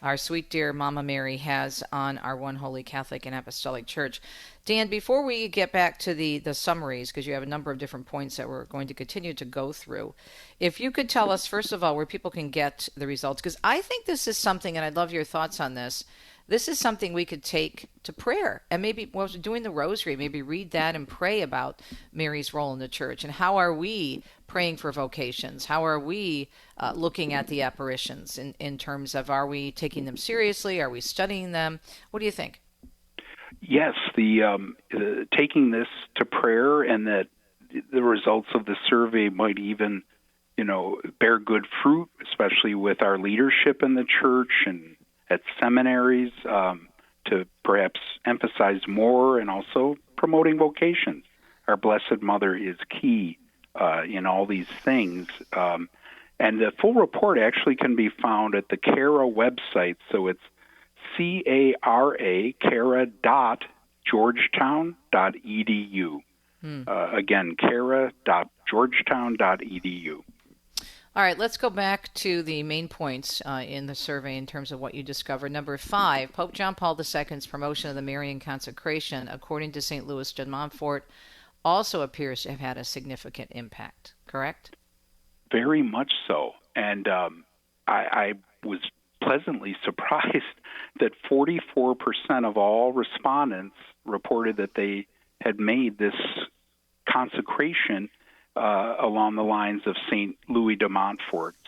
our sweet dear Mama Mary has on our one holy Catholic and Apostolic Church. Dan, before we get back to the summaries, because you have a number of different points that we're going to continue to go through, if you could tell us, first of all, where people can get the results, because I think this is something, and I'd love your thoughts on this, this is something we could take to prayer, and maybe while doing the rosary, maybe read that and pray about Mary's role in the church, and how are we praying for vocations? How are we looking at the apparitions in terms of, are we taking them seriously? Are we studying them? What do you think? Yes, the taking this to prayer, and that the results of the survey might even, bear good fruit, especially with our leadership in the church and at seminaries, to perhaps emphasize more, and also promoting vocations. Our Blessed Mother is key in all these things. And the full report actually can be found at the CARA website. So it's cara.georgetown.edu. Again, cara.georgetown.edu. All right, let's go back to the main points in the survey in terms of what you discovered. Number 5, Pope John Paul II's promotion of the Marian consecration, according to St. Louis de Montfort, also appears to have had a significant impact, correct? Very much so. And I was pleasantly surprised that 44% of all respondents reported that they had made this consecration along the lines of St. Louis de Montfort's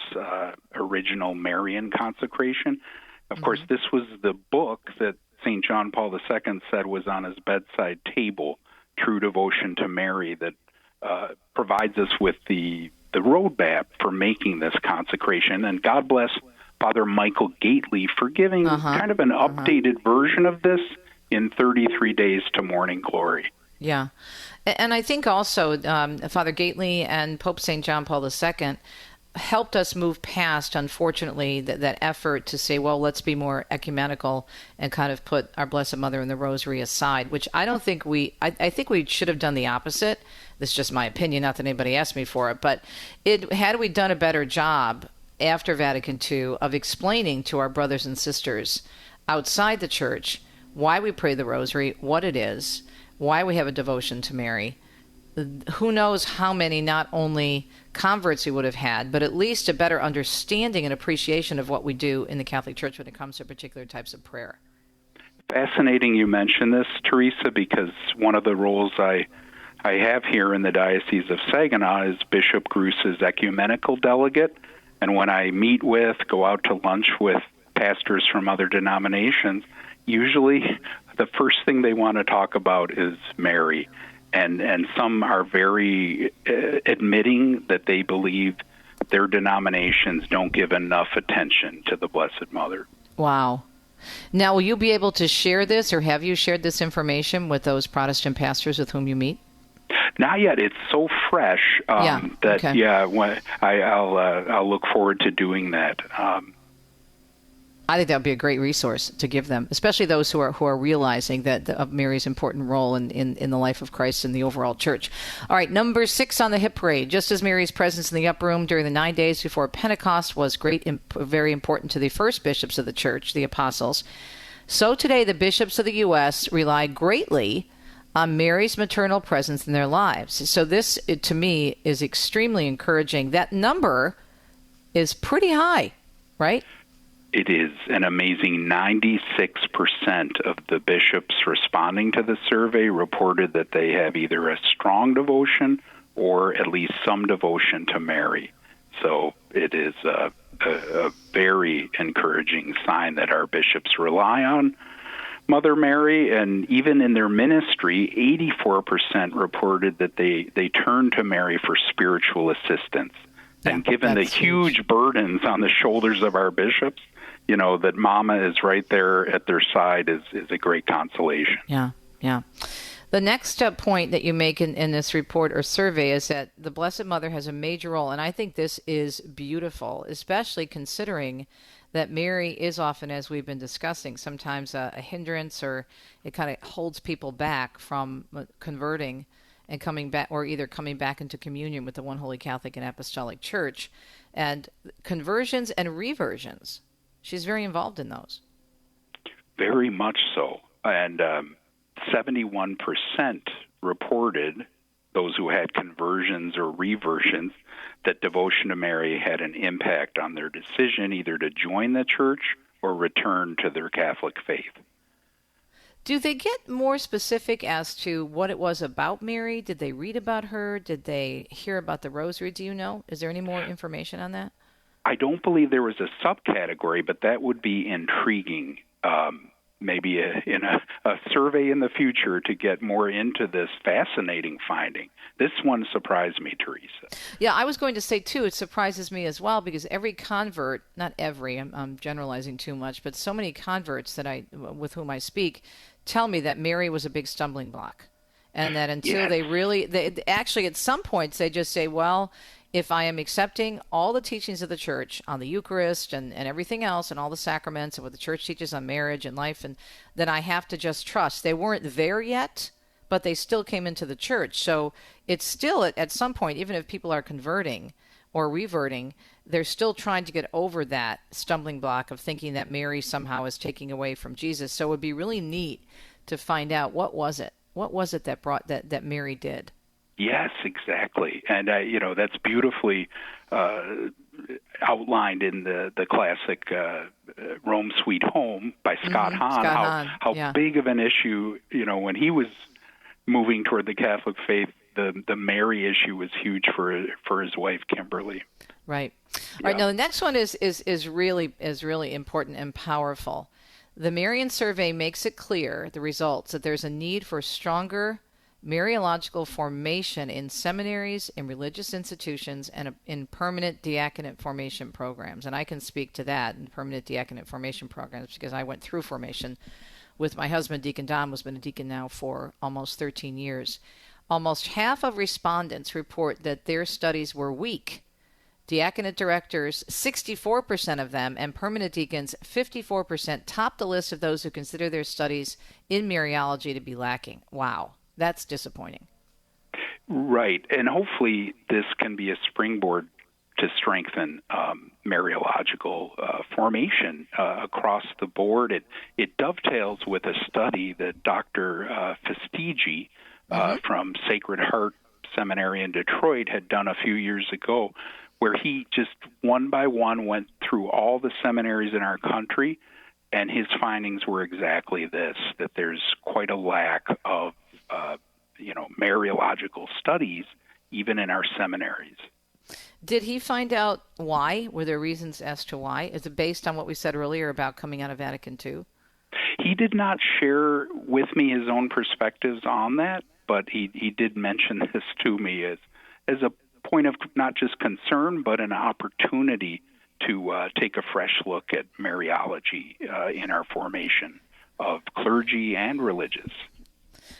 original Marian consecration. Of course, this was the book that St. John Paul II said was on his bedside table, True Devotion to Mary, that provides us with the roadmap for making this consecration. And God bless Father Michael Gately for giving kind of an updated version of this in 33 Days to Morning Glory. Yeah. And I think also Father Gately and Pope St. John Paul II helped us move past, unfortunately, that effort to say, well, let's be more ecumenical and kind of put our Blessed Mother and the Rosary aside, which I don't think I think we should have done the opposite. This is just my opinion, not that anybody asked me for it, but had we done a better job after Vatican II of explaining to our brothers and sisters outside the church why we pray the Rosary, what it is, why we have a devotion to Mary, who knows how many not only converts we would have had, but at least a better understanding and appreciation of what we do in the Catholic Church when it comes to particular types of prayer. Fascinating you mention this, Teresa, because one of the roles I have here in the Diocese of Saginaw is Bishop Gruse's ecumenical delegate. And when I meet with, go out to lunch with pastors from other denominations, usually the first thing they want to talk about is Mary. And some are very admitting that they believe their denominations don't give enough attention to the Blessed Mother. Wow. Now, will you be able to share this, or have you shared this information with those Protestant pastors with whom you meet? Not yet. It's so fresh when I'll look forward to doing that. I think that would be a great resource to give them, especially those who are realizing that of Mary's important role in the life of Christ and the overall church. All right, number 6 on the hit parade. Just as Mary's presence in the upper room during the 9 days before Pentecost was very important to the first bishops of the church, the apostles, so today the bishops of the U.S. rely greatly on Mary's maternal presence in their lives. So this, to me, is extremely encouraging. That number is pretty high, right? It is an amazing 96% of the bishops responding to the survey reported that they have either a strong devotion or at least some devotion to Mary. So it is a very encouraging sign that our bishops rely on Mother Mary, and even in their ministry, 84% reported that they turn to Mary for spiritual assistance. And given the huge burdens on the shoulders of our bishops, that Mama is right there at their side is a great consolation. Yeah. The next point that you make in this report or survey is that the Blessed Mother has a major role, and I think this is beautiful, especially considering that Mary is often, as we've been discussing, sometimes a hindrance, or it kind of holds people back from converting and coming back, or either coming back into communion with the one Holy Catholic and Apostolic Church. And conversions and reversions, she's very involved in those. Very much so. And 71% reported, those who had conversions or reversions, that devotion to Mary had an impact on their decision either to join the church or return to their Catholic faith. Do they get more specific as to what it was about Mary? Did they read about her? Did they hear about the Rosary? Do you know? Is there any more information on that? I don't believe there was a subcategory, but that would be intriguing. Maybe in a survey in the future to get more into this fascinating finding. This one surprised me, Teresa. Yeah, I was going to say, too, it surprises me as well, because every convert, not every, I'm generalizing too much, but so many converts with whom I speak tell me that Mary was a big stumbling block. And that until they actually at some points they just say, well, if I am accepting all the teachings of the church on the Eucharist and everything else and all the sacraments and what the church teaches on marriage and life, and then I have to just trust. They weren't there yet, but they still came into the church. So it's still at some point, even if people are converting or reverting, they're still trying to get over that stumbling block of thinking that Mary somehow is taking away from Jesus. So it would be really neat to find out what was it that brought that Mary did. Yes, exactly. And, that's beautifully outlined in the classic Rome Sweet Home by Scott Hahn, how big of an issue, when he was moving toward the Catholic faith, the Mary issue was huge for his wife, Kimberly. Right. All right. Now, the next one is really important and powerful. The Marian survey makes it clear, the results, that there's a need for stronger Mariological formation in seminaries, in religious institutions, and in permanent diaconate formation programs. And I can speak to that in permanent diaconate formation programs because I went through formation with my husband, Deacon Don, who's been a deacon now for almost 13 years. Almost half of respondents report that their studies were weak. Diaconate directors, 64% of them, and permanent deacons, 54%, top the list of those who consider their studies in Mariology to be lacking. Wow. That's disappointing. Right. And hopefully this can be a springboard to strengthen Mariological formation across the board. It dovetails with a study that Dr. Festigi from Sacred Heart Seminary in Detroit had done a few years ago, where he just one by one went through all the seminaries in our country, and his findings were exactly this, that there's quite a lack of Mariological studies, even in our seminaries. Did he find out why? Were there reasons as to why? Is it based on what we said earlier about coming out of Vatican II? He did not share with me his own perspectives on that, but he did mention this to me as a point of not just concern, but an opportunity to take a fresh look at Mariology in our formation of clergy and religious.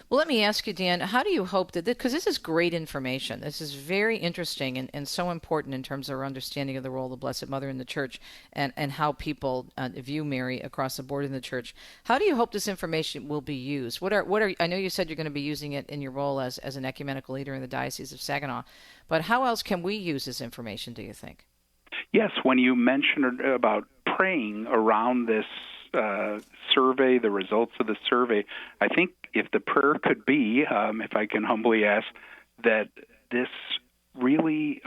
Well, let me ask you, Dan, how do you hope that, because this is great information, this is very interesting and so important in terms of our understanding of the role of the Blessed Mother in the Church and how people view Mary across the board in the Church. How do you hope this information will be used? What are I know you said you're going to be using it in your role as an ecumenical leader in the Diocese of Saginaw, but how else can we use this information, do you think? Yes, when you mentioned about praying around this survey, the results of the survey, I think if the prayer could be, if I can humbly ask, that this really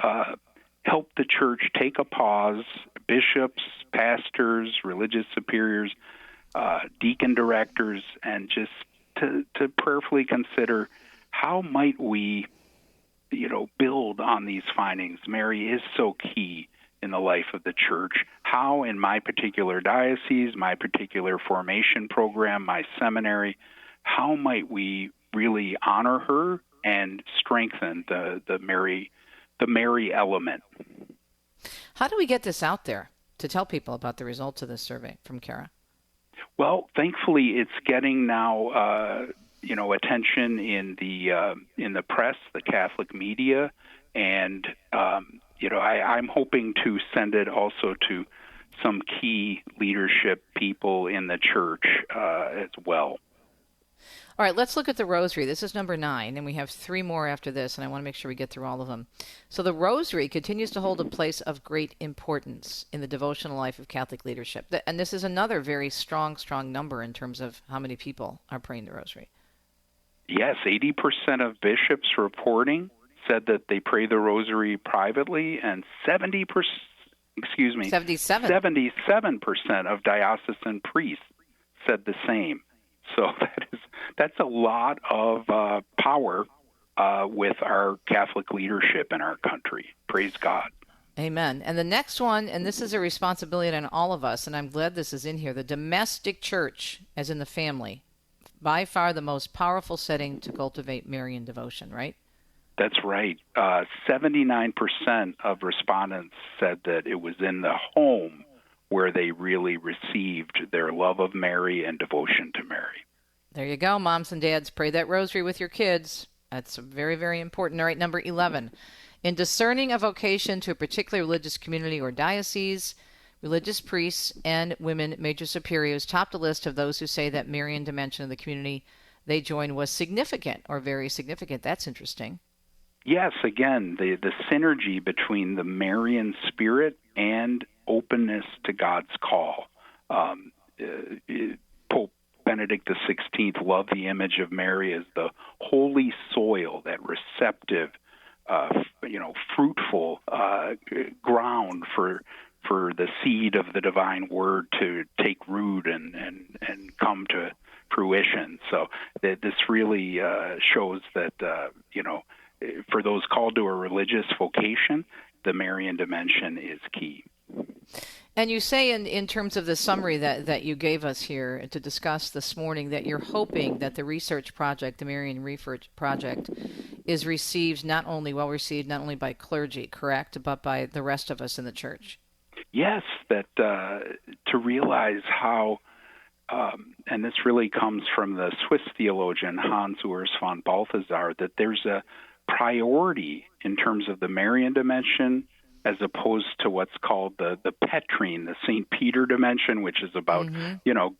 help the Church take a pause, bishops, pastors, religious superiors, deacon directors, and just to prayerfully consider how might we, build on these findings. Mary is so key in the life of the Church. How in my particular diocese, my particular formation program, my seminary, how might we really honor her and strengthen the Mary element? How do we get this out there to tell people about the results of this survey from Kara? Well, thankfully, it's getting now attention in the press, the Catholic media, and I'm hoping to send it also to some key leadership people in the Church as well. All right, let's look at the Rosary. This is number 9, and we have 3 more after this, and I want to make sure we get through all of them. So the Rosary continues to hold a place of great importance in the devotional life of Catholic leadership. And this is another very strong number in terms of how many people are praying the Rosary. Yes, 80% of bishops reporting said that they pray the Rosary privately, and 77% of diocesan priests said the same. So that's a lot of power with our Catholic leadership in our country. Praise God. Amen. And the next one, and this is a responsibility on all of us, and I'm glad this is in here, the domestic church, as in the family, by far the most powerful setting to cultivate Marian devotion, right? That's right. 79% of respondents said that it was in the home where they really received their love of Mary and devotion to Mary. There you go, moms and dads. Pray that rosary with your kids. That's very, very important. All right, number 11. In discerning a vocation to a particular religious community or diocese, religious priests and women major superiors topped the list of those who say that Marian dimension of the community they joined was significant or very significant. That's interesting. yes, again, the synergy between the Marian spirit and openness to God's call. Pope Benedict XVI loved the image of Mary as the holy soil, that receptive, fruitful ground for the seed of the divine word to take root and come to fruition. So this really shows that, for those called to a religious vocation, the Marian dimension is key. And you say in terms of the summary that you gave us here to discuss this morning that you're hoping that the research project, the Marian Research Project, is well received not only by clergy, correct, but by the rest of us in the church. Yes, that to realize how, and this really comes from the Swiss theologian Hans Urs von Balthasar, that there's a priority in terms of the Marian dimension as opposed to what's called the Petrine, the St. Peter dimension, which is about,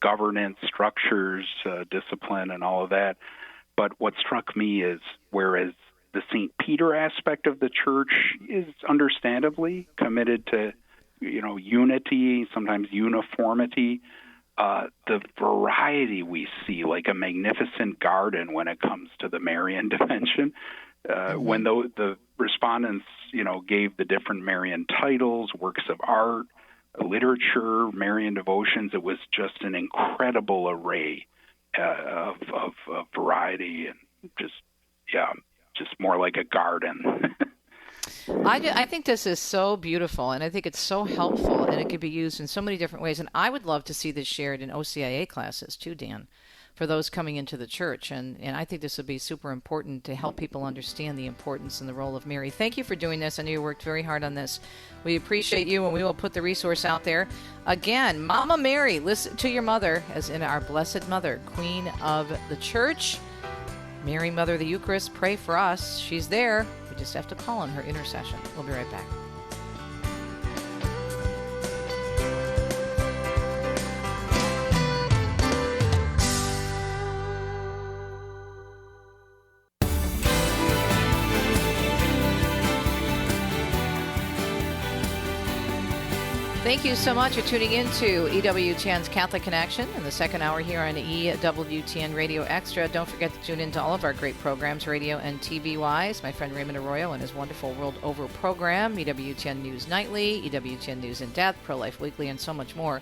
governance, structures, discipline, and all of that. But what struck me is whereas the St. Peter aspect of the church is understandably committed to, unity, sometimes uniformity, the variety we see, like a magnificent garden when it comes to the Marian dimension. When the respondents, gave the different Marian titles, works of art, literature, Marian devotions, it was just an incredible array of variety and just more like a garden. I think this is so beautiful, and I think it's so helpful, and it could be used in so many different ways. And I would love to see this shared in OCIA classes too, Dan, for those coming into the church. And I think this would be super important to help people understand the importance and the role of Mary. Thank you for doing this. I know you worked very hard on this. We appreciate you, and we will put the resource out there. Again, Mama Mary, listen to your mother, as in our Blessed Mother, Queen of the Church. Mary, Mother of the Eucharist, pray for us. She's there. We just have to call on her intercession. We'll be right back. Thank you so much for tuning in to EWTN's Catholic Connection in the second hour here on EWTN Radio Extra. Don't forget to tune in to all of our great programs, radio and TV-wise. My friend Raymond Arroyo and his wonderful World Over program, EWTN News Nightly, EWTN News in Depth, Pro-Life Weekly, and so much more.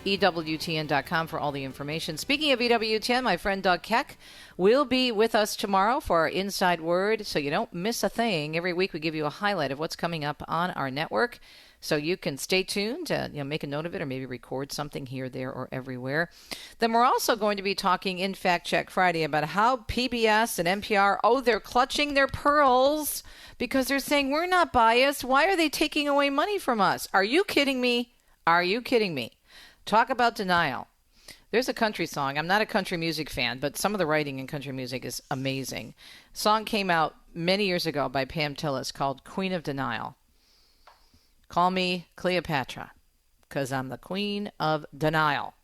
EWTN.com for all the information. Speaking of EWTN, my friend Doug Keck will be with us tomorrow for our Inside Word, so you don't miss a thing. Every week we give you a highlight of what's coming up on our network. So you can stay tuned, make a note of it, or maybe record something here, there, or everywhere. Then we're also going to be talking in Fact Check Friday about how PBS and NPR, they're clutching their pearls because they're saying we're not biased. Why are they taking away money from us? Are you kidding me? Are you kidding me? Talk about denial. There's a country song. I'm not a country music fan, but some of the writing in country music is amazing. A song came out many years ago by Pam Tillis called Queen of Denial. Call me Cleopatra, because I'm the queen of denial.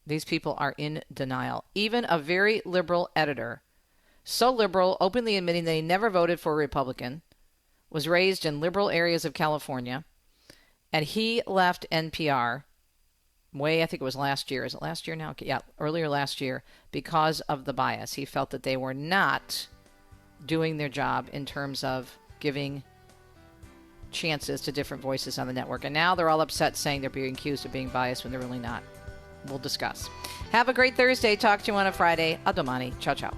These people are in denial. Even a very liberal editor, so liberal, openly admitting that he never voted for a Republican, was raised in liberal areas of California, and he left NPR I think it was last year. Is it last year now? Yeah, earlier last year, because of the bias. He felt that they were not doing their job in terms of giving chances to different voices on the network. And now they're all upset saying they're being accused of being biased when they're really not. We'll discuss. Have a great Thursday. Talk to you on a Friday. A domani. Ciao, ciao.